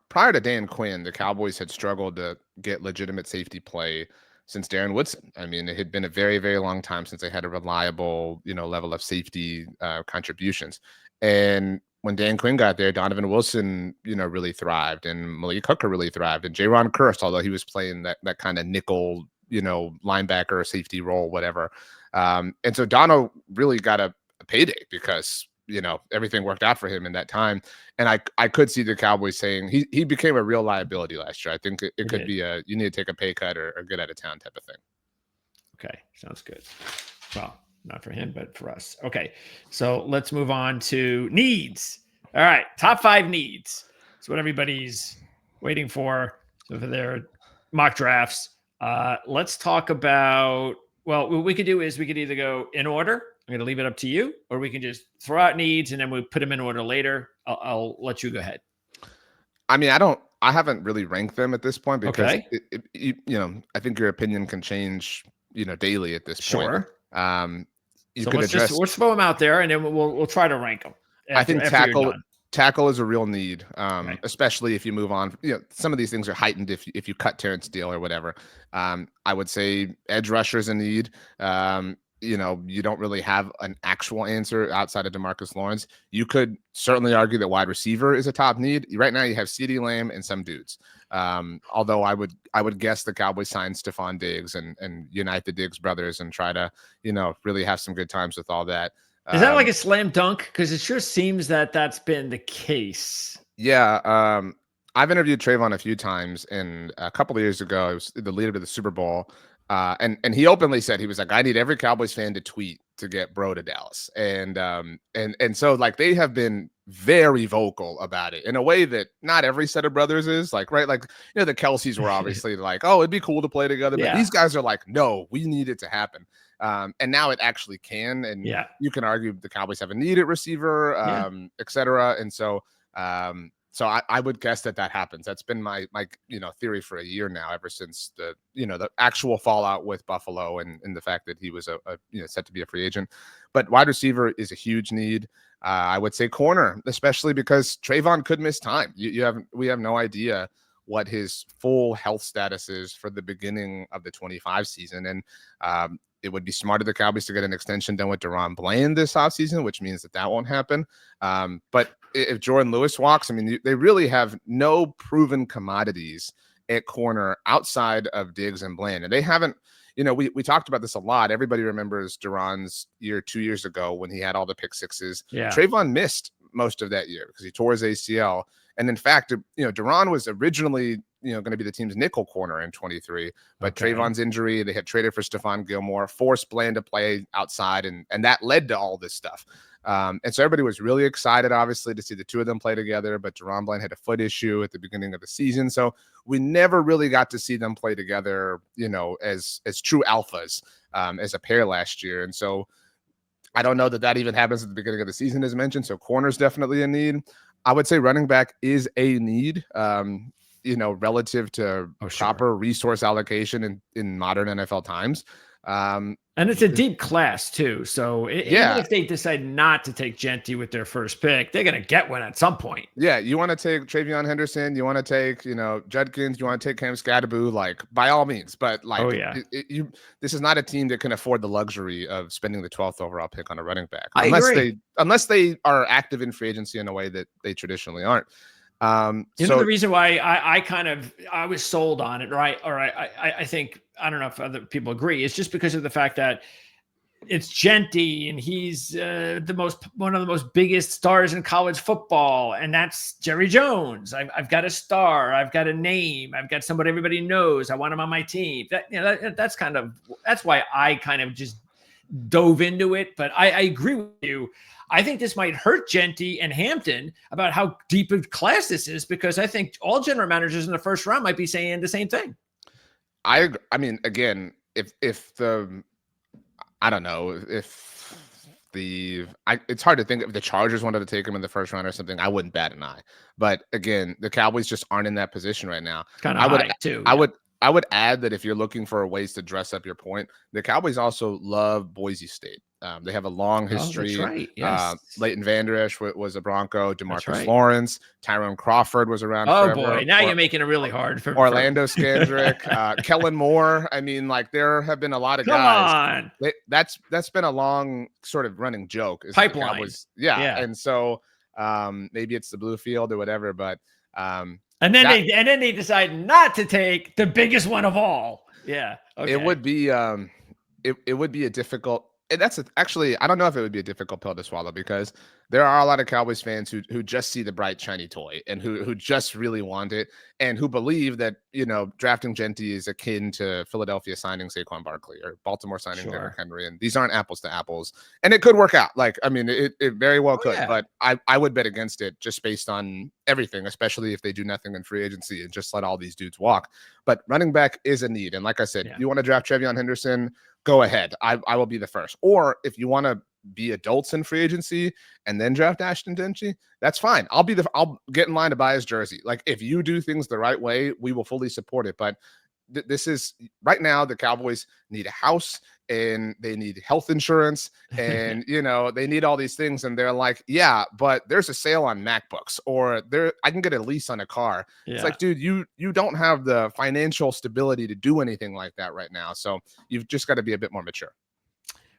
Speaker 2: prior to Dan Quinn, the Cowboys had struggled to get legitimate safety play since Darren Woodson. I mean, it had been a very, very long time since they had a reliable, level of safety contributions. And when Dan Quinn got there, Donovan Wilson, really thrived, and Malik Hooker really thrived, and Jaron Kearse, although he was playing that kind of nickel, linebacker, safety role, whatever. And so Dono really got a payday because everything worked out for him in that time. And I could see the Cowboys saying he became a real liability last year. I think it could be you need to take a pay cut or get out of town type of thing.
Speaker 1: Okay, sounds good. Well, not for him, but for us. Okay, so let's move on to needs. All right, top 5 needs. It's what everybody's waiting for. So for their mock drafts, let's talk about. Well, what we could do is we could either go in order. I'm going to leave it up to you, or we can just throw out needs and then we put them in order later. I'll let you go ahead.
Speaker 2: I mean, I haven't really ranked them at this point because I think your opinion can change, daily at this point.
Speaker 1: Sure.
Speaker 2: So
Speaker 1: let's throw them out there and then we'll try to rank them.
Speaker 2: I think tackle is a real need, especially if you move on. Some of these things are heightened if you cut Terrence Steele or whatever. I would say edge rusher is a need. You don't really have an actual answer outside of DeMarcus Lawrence. You could certainly argue that wide receiver is a top need. Right now you have CeeDee Lamb and some dudes. Although I would guess the Cowboys sign Stephon Diggs and unite the Diggs brothers and try to, really have some good times with all that.
Speaker 1: Is that like a slam dunk? Because it sure seems that that's been the case.
Speaker 2: Yeah. I've interviewed Trayvon a few times, and a couple of years ago, I was the leader to the Super Bowl. And he openly said, he was like, I need every Cowboys fan to tweet to get bro to Dallas. And so like they have been very vocal about it in a way that not every set of brothers is like, right. Like, the Kelseys were obviously like, oh, it'd be cool to play together. But these guys are like, no, we need it to happen. And now it actually can. And you can argue the Cowboys have a need at receiver, et cetera. And so, so I would guess that happens. That's been my theory for a year now, ever since the actual fallout with Buffalo and the fact that he was set to be a free agent. But wide receiver is a huge need. I would say corner, especially because Trayvon could miss time. We have no idea what his full health status is for the beginning of the 25 season. And it would be smart of the Cowboys to get an extension done with Deron Bland this offseason, which means that won't happen. But if Jordan Lewis walks, I mean, they really have no proven commodities at corner outside of Diggs and Bland. And they haven't, we talked about this a lot. Everybody remembers Deron's year 2 years ago when he had all the pick sixes. Yeah. Trayvon missed most of that year because he tore his ACL. And in fact, Deron was originally, going to be the team's nickel corner in 23, but Trayvon's injury, they had traded for Stephon Gilmore, forced Bland to play outside, and that led to all this stuff. And so everybody was really excited, obviously, to see the two of them play together, but Deron Bland had a foot issue at the beginning of the season. So we never really got to see them play together, as true alphas, as a pair last year. And so I don't know that even happens at the beginning of the season, as mentioned. So corner's definitely a need. I would say running back is a need, relative to proper resource allocation in modern NFL times.
Speaker 1: And it's a deep class too. So even if they decide not to take Genty with their first pick, they're going to get one at some point.
Speaker 2: Yeah. You want to take Travion Henderson, you want to take, Judkins, you want to take Cam Scatteraboo, like by all means, but like, this is not a team that can afford the luxury of spending the 12th overall pick on a running back unless they are active in free agency in a way that they traditionally aren't.
Speaker 1: The reason why I was sold on it, right? Or I think, I don't know if other people agree, it's just because of the fact that it's Genty and he's one of the most biggest stars in college football, and that's Jerry Jones. I've got a star, I've got a name, I've got somebody everybody knows. I want him on my team. That's why I kind of just dove into it. But I agree with you. I think this might hurt Genty and Hampton about how deep of class this is, because I think all general managers in the first round might be saying the same thing.
Speaker 2: I mean, again, it's hard to think if the Chargers wanted to take him in the first round or something, I wouldn't bat an eye. But again, the Cowboys just aren't in that position right now.
Speaker 1: It's kind of high too.
Speaker 2: I would add that if you're looking for ways to dress up your point, the Cowboys also love Boise State. They have a long
Speaker 1: Oh, that's
Speaker 2: history.
Speaker 1: right. Yes.
Speaker 2: Leighton Vander Esch was a Bronco.
Speaker 1: That's
Speaker 2: DeMarcus
Speaker 1: right.
Speaker 2: Lawrence, Tyrone Crawford was around
Speaker 1: Oh
Speaker 2: forever.
Speaker 1: boy, now you're making it really hard for
Speaker 2: Orlando Scandrick, Kellen Moore. I mean, like there have been a lot of
Speaker 1: Come
Speaker 2: guys.
Speaker 1: on.
Speaker 2: That's been a long sort of running joke. Is
Speaker 1: Pipeline.
Speaker 2: The Cowboys, yeah. And so maybe it's the blue field or whatever, but
Speaker 1: and then they decide not to take the biggest one of all. Yeah. Okay.
Speaker 2: It would be it would be a difficult. And actually, I don't know if it would be a difficult pill to swallow, because there are a lot of Cowboys fans who just see the bright shiny toy and who just really want it, and who believe that, you know, drafting Genti is akin to Philadelphia signing Saquon Barkley or Baltimore signing Derrick Henry, and these aren't apples to apples. And it could work out. Like, I mean, it very well could, but I would bet against it just based on everything, especially if they do nothing in free agency and just let all these dudes walk. But running back is a need, and like I said, you want to draft Trevion Henderson, go ahead. I will be the first. Or if you want to be adults in free agency and then draft Ashton Dempsey, that's fine. I'll get in line to buy his jersey. Like, if you do things the right way, we will fully support it. But this is right now, the Cowboys need a house and they need health insurance and, you know, they need all these things. And they're like, yeah, but there's a sale on MacBooks, or I can get a lease on a car. It's like, dude, you don't have the financial stability to do anything like that right now. So you've just got to be a bit more mature.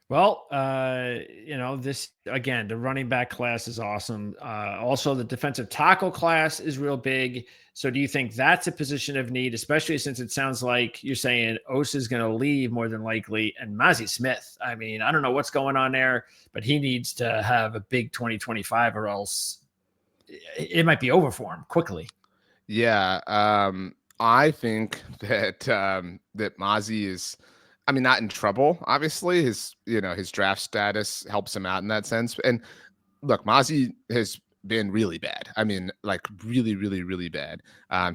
Speaker 1: Well, you know, this again, the running back class is awesome. Also, the defensive tackle class is real big. So do you think that's a position of need, especially since it sounds like you're saying Osa is going to leave more than likely, and Mazi Smith? I mean, I don't know what's going on there, but he needs to have a big 2025 or else it might be over for him quickly.
Speaker 2: Yeah. I think that that Mazi is, I mean, not in trouble. Obviously, his draft status helps him out in that sense. And look, Mazi has been really bad. I mean, like really, really, really bad.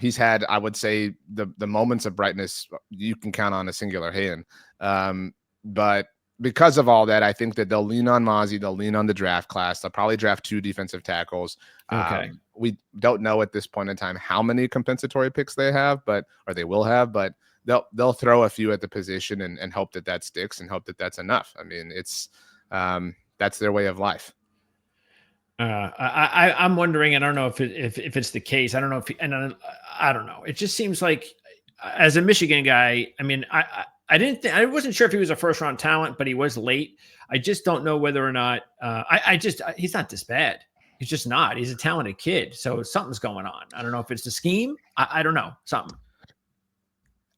Speaker 2: He's had, I would say, the moments of brightness you can count on a singular hand. But because of all that, I think that they'll lean on Mazi. They'll lean on the draft class. They'll probably draft 2 defensive tackles.
Speaker 1: Okay.
Speaker 2: We don't know at this point in time how many compensatory picks they have, or they will have, but they'll throw a few at the position and hope that sticks and hope that that's enough. I mean, it's that's their way of life.
Speaker 1: I'm wondering, I don't know if it's the case. I don't know I don't know. It just seems like, as a Michigan guy, I mean, I wasn't sure if he was a first round talent, but he was late. I just don't know whether or not he's not this bad. He's just not. He's a talented kid. So something's going on. I don't know if it's the scheme. I don't know. Something.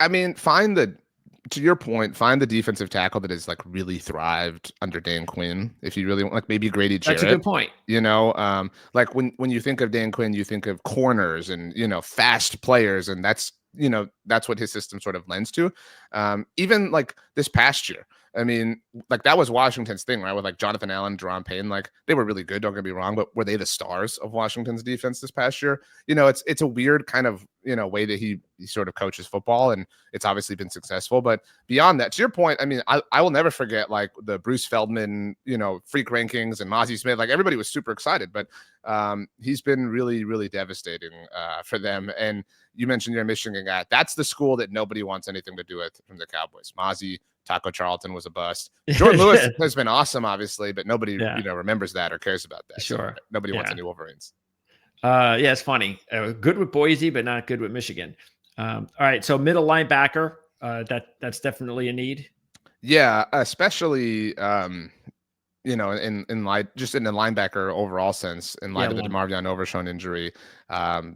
Speaker 2: I mean, to your point, find the defensive tackle that has like really thrived under Dan Quinn. If you really want, like maybe Grady Jarrett.
Speaker 1: That's a good point.
Speaker 2: You know, like when you think of Dan Quinn, you think of corners and, you know, fast players, and that's what his system sort of lends to. Even like this past year, I mean, like that was Washington's thing, right? With like Jonathan Allen, Deron Payne, like they were really good. Don't get me wrong, but were they the stars of Washington's defense this past year? You know, it's a weird kind of, you know, way that he sort of coaches football, and it's obviously been successful. But beyond that, to your point, I mean, I will never forget like the Bruce Feldman, you know, freak rankings and Mazi Smith. Like everybody was super excited, but he's been really, really devastating for them. And you mentioned you're a Michigan guy. That's the school that nobody wants anything to do with from the Cowboys. Mazi, Taco Charlton was a bust. Jordan Lewis has been awesome, obviously, but nobody remembers that or cares about that.
Speaker 1: Sure.
Speaker 2: So nobody wants any Wolverines.
Speaker 1: Yeah, it's funny. Good with Boise, but not good with Michigan. All right, so middle linebacker, that's definitely a need.
Speaker 2: Yeah, especially you know, in like just in the linebacker overall sense, in light of the DeMarvion Overshown injury,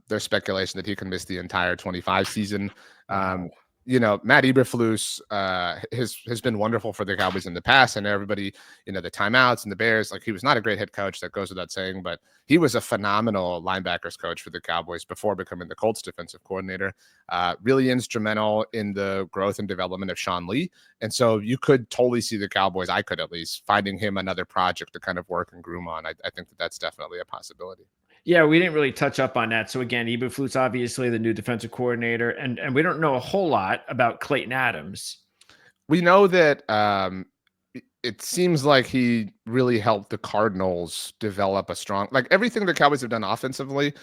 Speaker 2: there's speculation that he can miss the entire 25 season. You know, Matt Eberflus has been wonderful for the Cowboys in the past, and everybody, you know, the timeouts and the Bears, like he was not a great head coach, that goes without saying, but he was a phenomenal linebackers coach for the Cowboys before becoming the Colts defensive coordinator. Really instrumental in the growth and development of Sean Lee. And so you could totally see the Cowboys, I could at least, finding him another project to kind of work and groom on. I think that's definitely a possibility.
Speaker 1: Yeah, we didn't really touch up on that. So again, Eberflus, obviously the new defensive coordinator, and we don't know a whole lot about Clayton Adams.
Speaker 2: We know that it seems like he really helped the Cardinals develop a strong, like everything the Cowboys have done offensively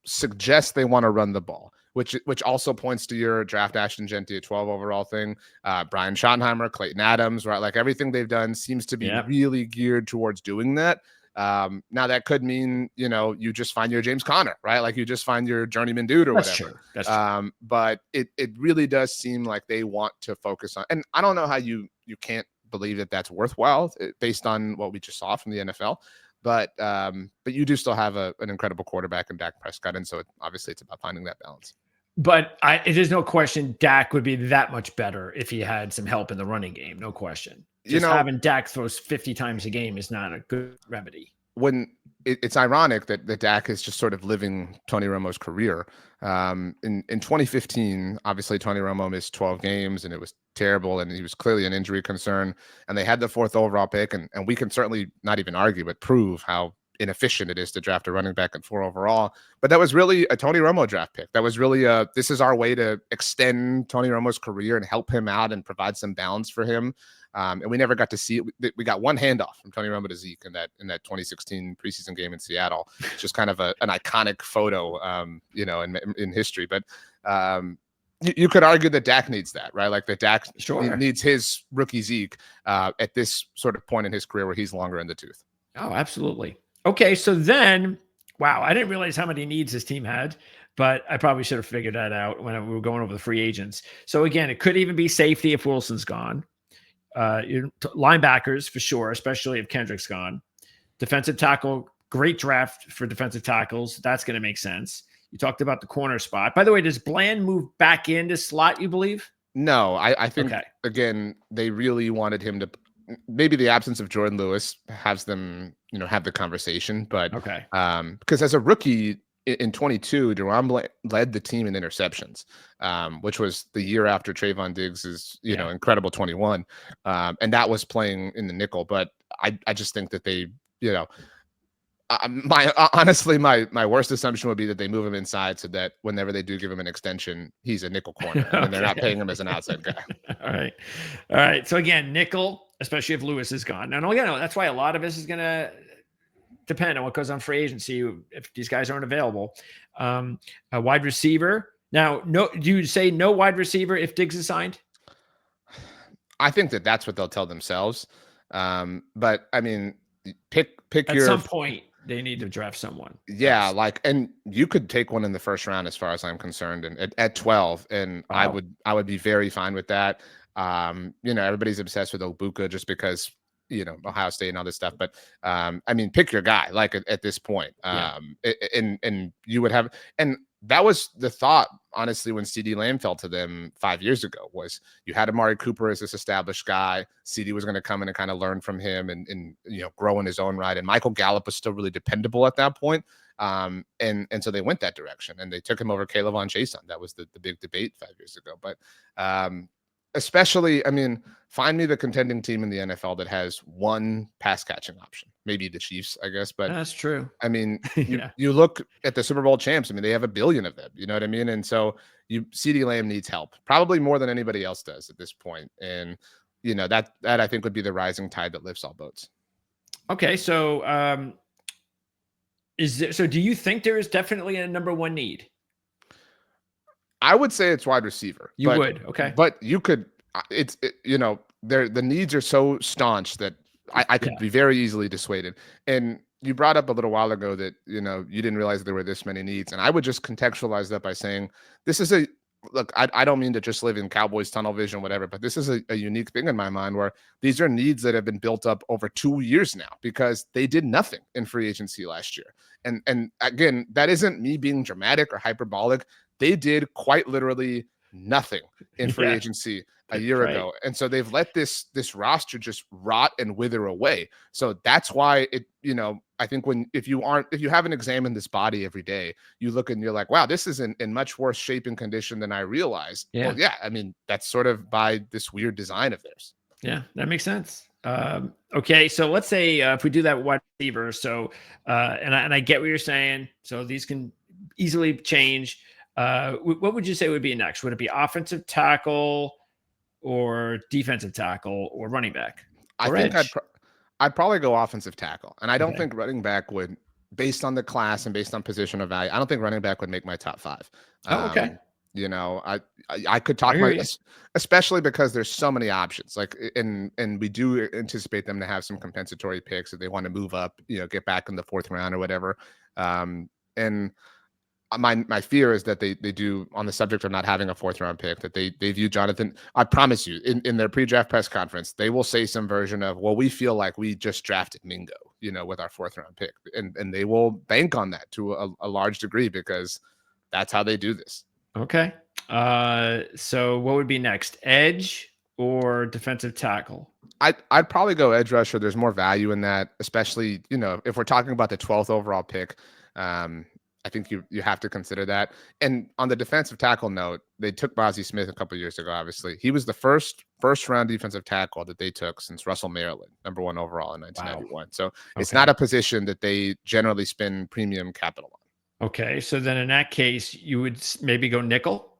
Speaker 2: suggests they want to run the ball, which also points to your draft Ashton Genty at 12 overall thing. Brian Schottenheimer, Clayton Adams, right? Like everything they've done seems to be really geared towards doing that. Now that could mean, you just find your James Conner, right? Like you just find your journeyman dude or whatever.
Speaker 1: That's true.
Speaker 2: But it really does seem like they want to focus on, and I don't know how you can't believe that that's worthwhile based on what we just saw from the NFL. But you do still have an incredible quarterback in Dak Prescott. And so obviously it's about finding that balance.
Speaker 1: But there's no question Dak would be that much better if he had some help in the running game. No question. Just having Dak throws 50 times a game is not a good remedy.
Speaker 2: When it's ironic that Dak is just sort of living Tony Romo's career. In 2015, obviously Tony Romo missed 12 games and it was terrible, and he was clearly an injury concern. And they had the 4th overall pick, and we can certainly not even argue, but prove how inefficient it is to draft a running back at 4 overall. But that was really a Tony Romo draft pick. That was really this is our way to extend Tony Romo's career and help him out and provide some balance for him. And we never got to see it. We got one handoff from Tony Romo to Zeke in that 2016 preseason game in Seattle. It's just kind of an iconic photo, in history. But you could argue that Dak needs that, right? Like that Dak needs his rookie Zeke at this sort of point in his career where he's longer in the tooth.
Speaker 1: Oh, absolutely. Okay, so then, wow, I didn't realize how many needs this team had, but I probably should have figured that out when we were going over the free agents. So again, it could even be safety if Wilson's gone. Linebackers for sure, especially if Kendrick's gone. Defensive tackle, great draft for defensive tackles. That's going to make sense. You talked about the corner spot. By the way, does Bland move back into slot, you believe?
Speaker 2: No, I think, again, they really wanted him to, maybe the absence of Jordan Lewis has them, have the conversation. But because as a rookie in 22, Deron led the team in interceptions, which was the year after Trayvon Diggs' incredible 21. And that was playing in the nickel. But I just think that they, my worst assumption would be that they move him inside so that whenever they do give him an extension, he's a nickel corner and they're not paying him as an outside guy.
Speaker 1: All right. So again, nickel, especially if Lewis is gone. Now, that's why a lot of this is going to depend on what goes on free agency if these guys aren't available. A wide receiver. Now, do you say no wide receiver if Diggs is signed?
Speaker 2: I think that's what they'll tell themselves. But I mean, pick
Speaker 1: at some point they need to draft someone.
Speaker 2: Yeah, and you could take one in the first round as far as I'm concerned, and at 12, and wow. I would be very fine with that. Everybody's obsessed with Obuka just because Ohio State and all this stuff, but I mean, pick your guy at this point. And you would have, and that was the thought, honestly, when CD Lamb fell to them 5 years ago, was you had Amari Cooper as this established guy. CD was going to come in and kind of learn from him and grow in his own right. And Michael Gallup was still really dependable at that point. And so they went that direction and they took him over Caleb on Chason. That was the big debate 5 years ago. But especially, I mean, find me the contending team in the NFL that has one pass catching option. Maybe the Chiefs, I guess, but
Speaker 1: that's true.
Speaker 2: I mean, you look at the Super Bowl champs. I mean, they have 1 billion of them. You know what I mean? And so CD Lamb needs help, probably more than anybody else does at this point. And that I think would be the rising tide that lifts all boats.
Speaker 1: Okay, so do you think there is definitely a number one need?
Speaker 2: I would say it's wide receiver.
Speaker 1: You would, okay.
Speaker 2: But you could, the needs are so staunch that I could be very easily dissuaded. And you brought up a little while ago that, you didn't realize there were this many needs. And I would just contextualize that by saying, this is look, I don't mean to just live in Cowboys tunnel vision, whatever, but this is a unique thing in my mind where these are needs that have been built up over 2 years now because they did nothing in free agency last year. And again, that isn't me being dramatic or hyperbolic. They did quite literally nothing in free agency a year ago. And so they've let this roster just rot and wither away. So that's why I think if you haven't examined this body every day, you look and you're like, wow, this is in much worse shape and condition than I realized. Yeah. Well, yeah. I mean, that's sort of by this weird design of theirs.
Speaker 1: Yeah, that makes sense. Okay. So let's say if we do that wide receiver. So, and I get what you're saying. So these can easily change. What would you say would be next? Would it be offensive tackle or defensive tackle or running back?
Speaker 2: I think I'd probably go offensive tackle, and I don't think running back would, based on the class and based on positional value, I don't think running back would make my top 5.
Speaker 1: Oh, okay.
Speaker 2: You know, I could talk about, especially because there's so many options. Like, and we do anticipate them to have some compensatory picks if they want to move up, you know, get back in the 4th round or whatever. And my fear is that they do, on the subject of not having a 4th round pick, that they view Jonathan. I promise you, in their pre-draft press conference, they will say some version of, well, we feel like we just drafted Mingo, you know, with our 4th round pick, and they will bank on that to a large degree because that's how they do this.
Speaker 1: Okay. So what would be next, edge or defensive tackle?
Speaker 2: I'd probably go edge rusher. There's more value in that, especially, you know, if we're talking about the 12th overall pick. I think you have to consider that. And on the defensive tackle note, they took Mozzie Smith a couple of years ago. Obviously, he was the first round defensive tackle that they took since Russell Maryland, number 1 overall in 1991. Wow. So it's not a position that they generally spend premium capital on.
Speaker 1: Okay, so then in that case, you would maybe go nickel.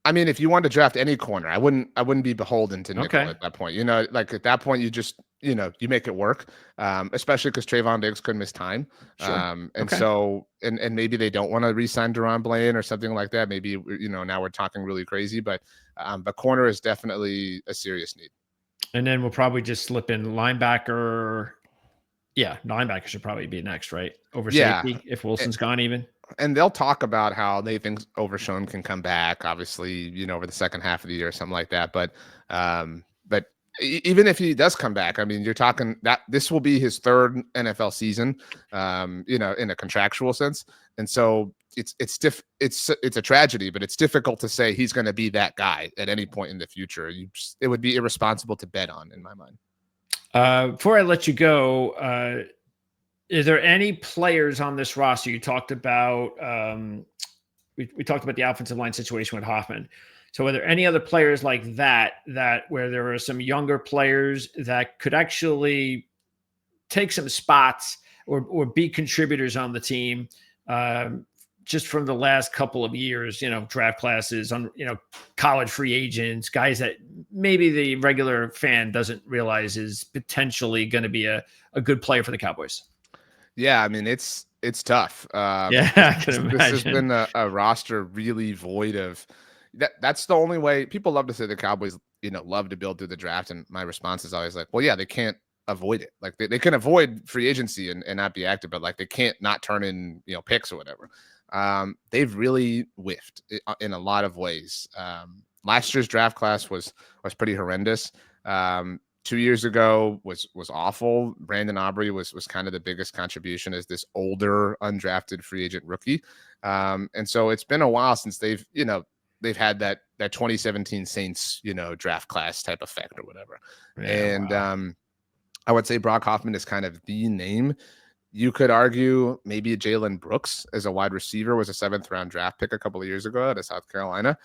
Speaker 2: I mean, if you want to draft any corner, I wouldn't be beholden to nickel at that point. You know, like at that point, you just, you know, you make it work, especially because Trayvon Diggs could miss time. Sure. So maybe they don't want to re-sign Deron Blaine or something like that. Maybe, you know, now we're talking really crazy, but corner is definitely a serious need.
Speaker 1: And then we'll probably just slip in linebacker. Yeah, linebacker should probably be next, right? Over safety, if Wilson's gone even.
Speaker 2: And they'll talk about how they think Overshown can come back, obviously, you know, over the second half of the year or something like that. But even if he does come back, I mean, you're talking that this will be his 3rd NFL season, you know, in a contractual sense. And so it's a tragedy, but it's difficult to say he's going to be that guy at any point in the future. It would be irresponsible to bet on, in my mind.
Speaker 1: Before I let you go, is there any players on this roster? You talked about we talked about the offensive line situation with Hoffman. So are there any other players like that where there are some younger players that could actually take some spots or be contributors on the team, just from the last couple of years, you know, draft classes, on, you know, college free agents, guys that maybe the regular fan doesn't realize is potentially going to be a good player for the Cowboys?
Speaker 2: Yeah, I mean, it's tough.
Speaker 1: Yeah, I can imagine.
Speaker 2: This has been a roster really void of that. That's the only way. People love to say the Cowboys, you know, love to build through the draft, and my response is always like, well, yeah, they can't avoid it. Like they can avoid free agency and not be active, but like they can't not turn in, you know, picks or whatever. They've really whiffed in a lot of ways. Last year's draft class was pretty horrendous. 2 years ago was awful. Brandon Aubrey was kind of the biggest contribution as this older undrafted free agent rookie. And so it's been a while since they've had that 2017 Saints, you know, draft class type effect or whatever. Yeah, and wow. I would say Brock Hoffman is kind of the name. You could argue maybe Jalen Brooks as a wide receiver was a 7th round draft pick a couple of years ago out of South Carolina.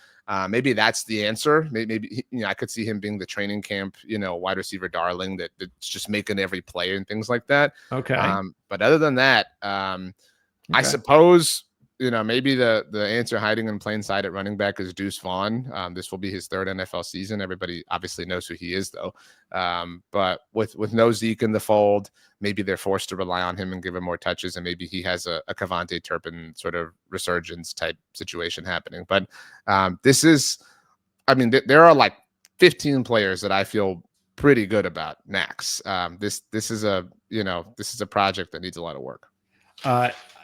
Speaker 2: Maybe that's the answer. Maybe you know, I could see him being the training camp, you know, wide receiver darling that's just making every play and things like that.
Speaker 1: Okay.
Speaker 2: But other than that, I suppose, you know, maybe the answer hiding in plain sight at running back is Deuce Vaughn. This will be his 3rd NFL season. Everybody obviously knows who he is, though. But with no Zeke in the fold, maybe they're forced to rely on him and give him more touches, and maybe he has a Kevontae Turpin sort of resurgence type situation happening. But this is, I mean, there are like 15 players that I feel pretty good about next. This is a project that needs a lot of work.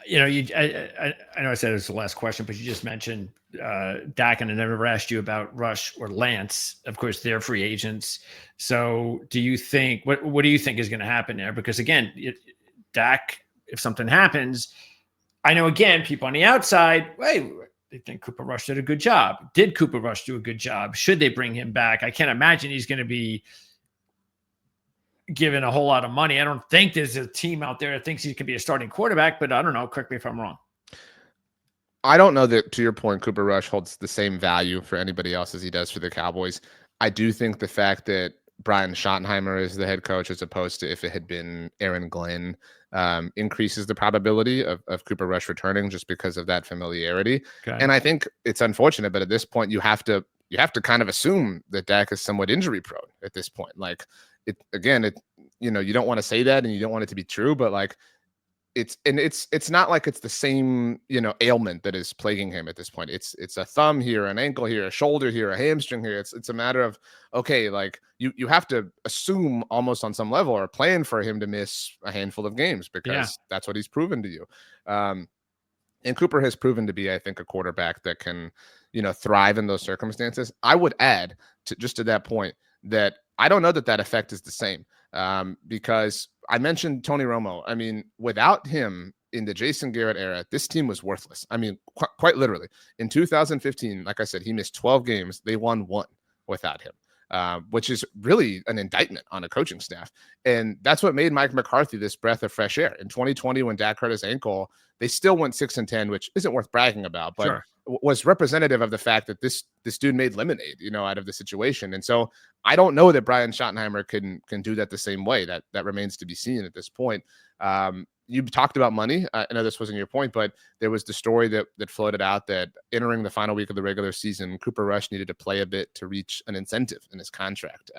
Speaker 1: You know, I know I said it was the last question, but you just mentioned Dak, and I never asked you about Rush or Lance. Of course, they're free agents. So do you think, what do you think is going to happen there? Because again, Dak, if something happens, I know, again, people on the outside, hey, they think Cooper Rush did a good job. Did Cooper Rush do a good job? Should they bring him back? I can't imagine he's going to be given a whole lot of money. I don't think there's a team out there that thinks he can be a starting quarterback, but I don't know. Correct me if I'm wrong.
Speaker 2: I don't know that, to your point, Cooper Rush holds the same value for anybody else as he does for the Cowboys. I do think the fact that Brian Schottenheimer is the head coach, as opposed to if it had been Aaron Glenn, increases the probability of Cooper Rush returning just because of that familiarity. Okay. And I think it's unfortunate, but at this point you have to kind of assume that Dak is somewhat injury prone at this point. Like, you don't want to say that and you don't want it to be true, but like it's not like it's the same, ailment that is plaguing him at this point. It's a thumb here, an ankle here, a shoulder here, a hamstring here. It's a matter of, okay, like you have to assume almost on some level or plan for him to miss a handful of games because that's what he's proven to you. And Cooper has proven to be, I think, a quarterback that can, thrive in those circumstances. I would add to that point that I don't know that effect is the same, because I mentioned Tony Romo. I mean, without him in the Jason Garrett era, this team was worthless. I mean, quite literally. In 2015, like I said, he missed 12 games. They won 1 without him. Which is really an indictment on a coaching staff. And that's what made Mike McCarthy this breath of fresh air. In 2020, when Dak hurt his ankle, they still went 6-10, which isn't worth bragging about, but was representative of the fact that this dude made lemonade, out of the situation. And so I don't know that Brian Schottenheimer can do that the same way. That remains to be seen at this point. You talked about money. I know this wasn't your point, but there was the story that floated out that entering the final week of the regular season, Cooper Rush needed to play a bit to reach an incentive in his contract.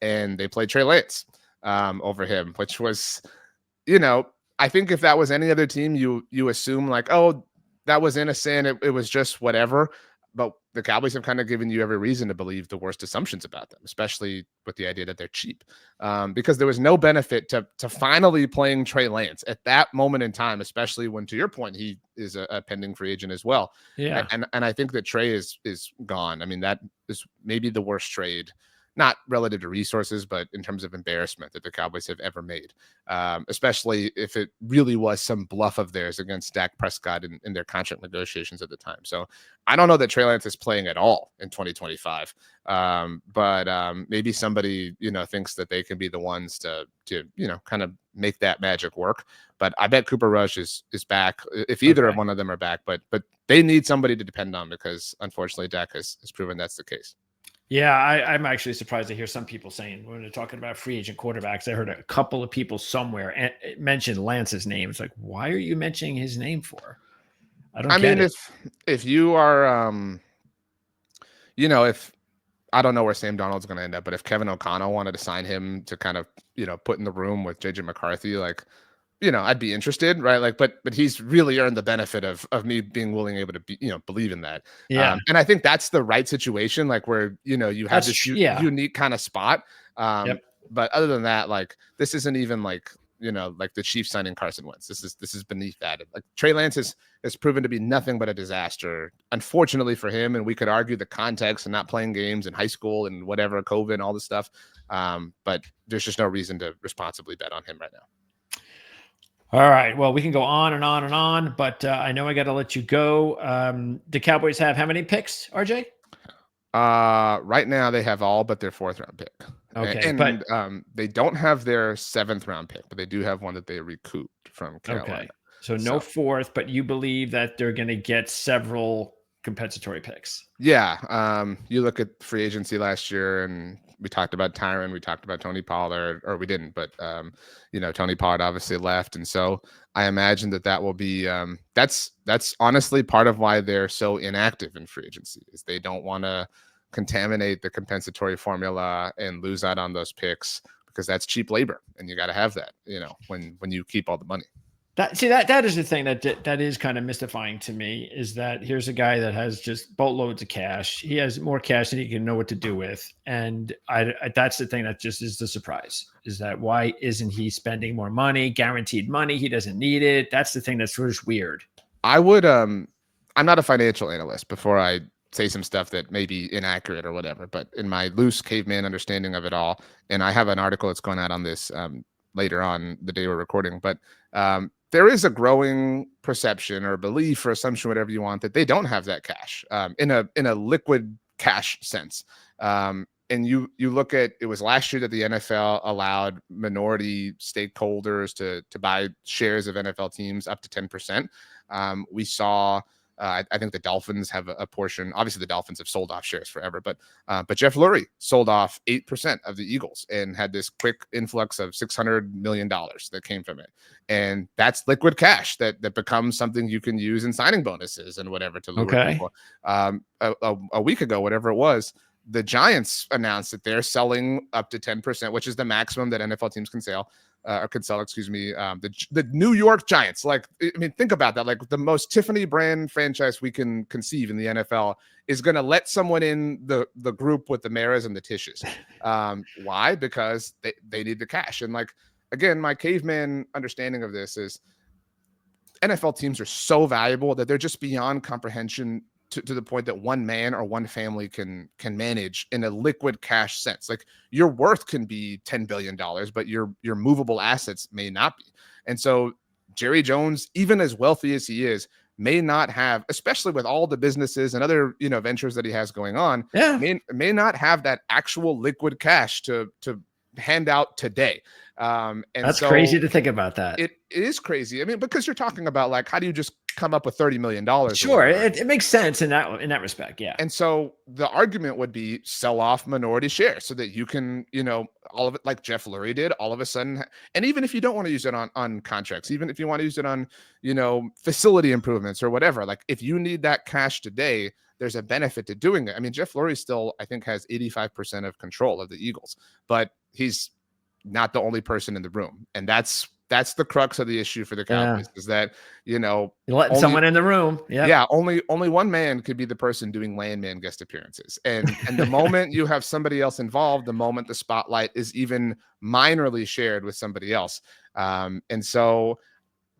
Speaker 2: And they played Trey Lance over him, which was, I think if that was any other team, you assume like, oh, that was innocent. It was just whatever. But the Cowboys have kind of given you every reason to believe the worst assumptions about them, especially with the idea that they're cheap, because there was no benefit to finally playing Trey Lance at that moment in time, especially when, to your point, he is a pending free agent as well.
Speaker 1: Yeah.
Speaker 2: And I think that Trey is gone. I mean, that is maybe the worst trade, not relative to resources, but in terms of embarrassment that the Cowboys have ever made, especially if it really was some bluff of theirs against Dak Prescott in their contract negotiations at the time. So I don't know that Trey Lance is playing at all in 2025, but maybe somebody, thinks that they can be the ones to kind of make that magic work. But I bet Cooper Rush is back if either of one of them are back, but they need somebody to depend on because unfortunately Dak has proven that's the case.
Speaker 1: Yeah, I'm actually surprised to hear some people saying when they're talking about free agent quarterbacks. I heard a couple of people somewhere mention Lance's name. It's like, why are you mentioning his name for? I mean,
Speaker 2: if you are, if I don't know where Sam Darnold's going to end up, but if Kevin O'Connell wanted to sign him to kind of, put in the room with JJ McCarthy, like, I'd be interested, right? Like, but he's really earned the benefit of me being able to be, believe in that.
Speaker 1: Yeah.
Speaker 2: And I think that's the right situation, like where, you have this unique kind of spot. But other than that, like, this isn't even like, like the Chiefs signing Carson Wentz. This is beneath that. Like Trey Lance has proven to be nothing but a disaster, unfortunately for him. And we could argue the context and not playing games in high school and whatever, COVID and all this stuff. But there's just no reason to responsibly bet on him right now.
Speaker 1: All right. Well, we can go on and on and on, but I know I got to let you go. The Cowboys have how many picks, RJ?
Speaker 2: Right now they have all but their 4th round pick.
Speaker 1: Okay,
Speaker 2: but they don't have their 7th round pick, but they do have one that they recouped from Carolina.
Speaker 1: Okay, so no 4th, but you believe that they're going to get several compensatory picks.
Speaker 2: Yeah. You look at free agency last year, and we talked about Tyron, we talked about Tony Pollard, or we didn't, but Tony Pollard obviously left, and so I imagine that will be that's honestly part of why they're so inactive in free agency, is they don't want to contaminate the compensatory formula and lose out on those picks, because that's cheap labor, and you got to have that, when you keep all the money.
Speaker 1: That is the thing that is kind of mystifying to me, is that here's a guy that has just boatloads of cash. He has more cash than he can know what to do with. And that's the thing that just is the surprise, is that why isn't he spending more money, guaranteed money? He doesn't need it. That's the thing that's just weird.
Speaker 2: I would, I'm not a financial analyst before I say some stuff that may be inaccurate or whatever, but in my loose caveman understanding of it all, and I have an article that's going out on this later on the day we're recording, but there is a growing perception or belief or assumption, whatever you want, that they don't have that cash in a liquid cash sense. And you look at, it was last year that the NFL allowed minority stakeholders to buy shares of NFL teams up to 10%. We saw, I think the Dolphins have a portion. Obviously, the Dolphins have sold off shares forever, but Jeff Lurie sold off 8% of the Eagles and had this quick influx of $600 million that came from it. And that's liquid cash that becomes something you can use in signing bonuses and whatever to lure people. A week ago, whatever it was, the Giants announced that they're selling up to 10%, which is the maximum that NFL teams can sell. Excuse me, the New York Giants. Like, I mean, think about that. Like, the most Tiffany brand franchise we can conceive in the NFL is going to let someone in the group with the Maras and the Tishes. Why? Because they need the cash. And like, again, my caveman understanding of this is NFL teams are so valuable that they're just beyond comprehension to the point that one man or one family can manage in a liquid cash sense. Like, your worth can be $10 billion, but your movable assets may not be. And so Jerry Jones, even as wealthy as he is, may not have, especially with all the businesses and other, ventures that he has going on, may not have that actual liquid cash to hand out today. And
Speaker 1: that's crazy to think about that.
Speaker 2: It is crazy. I mean, because you're talking about, like, how do you just come up with $30 million?
Speaker 1: Sure. It makes sense in that respect. Yeah.
Speaker 2: And so the argument would be sell off minority shares so that you can, all of it, like Jeff Lurie did, all of a sudden. And even if you don't want to use it on contracts, even if you want to use it on, facility improvements or whatever, like, if you need that cash today, there's a benefit to doing it. I mean, Jeff Lurie still, I think, has 85% of control of the Eagles, but he's not the only person in the room. And that's the crux of the issue for the Cowboys, is that, you're
Speaker 1: letting someone in the room.
Speaker 2: Yeah. Only one man could be the person doing landman guest appearances. And the moment you have somebody else involved, the moment the spotlight is even minorly shared with somebody else. And so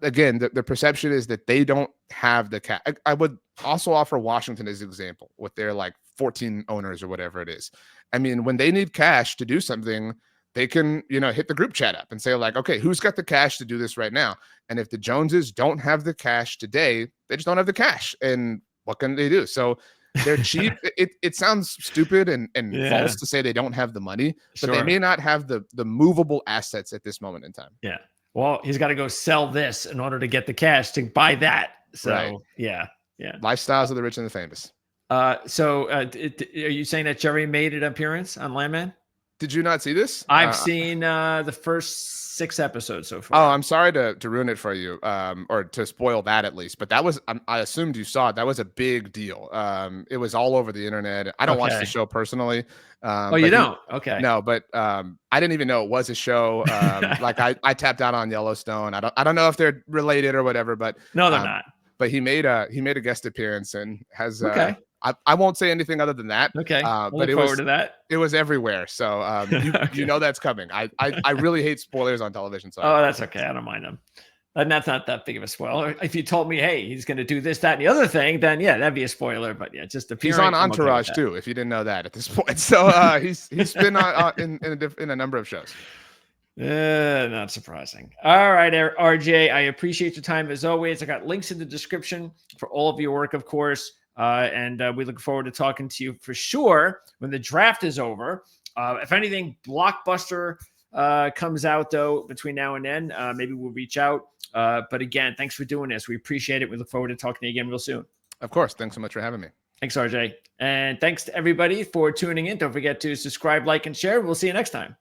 Speaker 2: again, the perception is that they don't have the cash. I would also offer Washington as an example with their, like, 14 owners or whatever it is. I mean, when they need cash to do something, they can, hit the group chat up and say, like, okay, who's got the cash to do this right now? And if the Joneses don't have the cash today, they just don't have the cash. And what can they do? So they're cheap. It sounds stupid and false to say they don't have the money, but they may not have the movable assets at this moment in time.
Speaker 1: Yeah. Well, he's got to go sell this in order to get the cash to buy that. So
Speaker 2: right.
Speaker 1: Yeah.
Speaker 2: Lifestyles of the rich and the famous.
Speaker 1: So are you saying that Jerry made an appearance on Landman?
Speaker 2: Did you not see this?
Speaker 1: I've seen the first 6 episodes so far.
Speaker 2: Oh, I'm sorry to ruin it for you, or to spoil that at least. But that was, I assumed you saw it. That was a big deal. It was all over the internet. I don't watch the show personally.
Speaker 1: You don't? Okay.
Speaker 2: No, but I didn't even know it was a show. Like, I tapped out on Yellowstone. I don't know if they're related or whatever, but
Speaker 1: no, they're not.
Speaker 2: But he made a guest appearance and has I won't say anything other than that.
Speaker 1: Okay.
Speaker 2: But
Speaker 1: look forward to that.
Speaker 2: It was everywhere. So you know that's coming. I really hate spoilers on television. So
Speaker 1: that's okay. I don't mind them. And that's not that big of a spoiler. If you told me, hey, he's going to do this, that, and the other thing, then yeah, that'd be a spoiler. But yeah, just
Speaker 2: he's on Entourage too. If you didn't know that at this point, so he's been in a number of shows.
Speaker 1: Not surprising. All right, RJ, I appreciate your time as always. I got links in the description for all of your work, of course. And we look forward to talking to you for sure when the draft is over. If anything blockbuster comes out, though, between now and then, maybe we'll reach out. But again, thanks for doing this. We appreciate it. We look forward to talking to you again real soon.
Speaker 2: Of course. Thanks so much for having me.
Speaker 1: Thanks, RJ. And thanks to everybody for tuning in. Don't forget to subscribe, like, and share. We'll see you next time.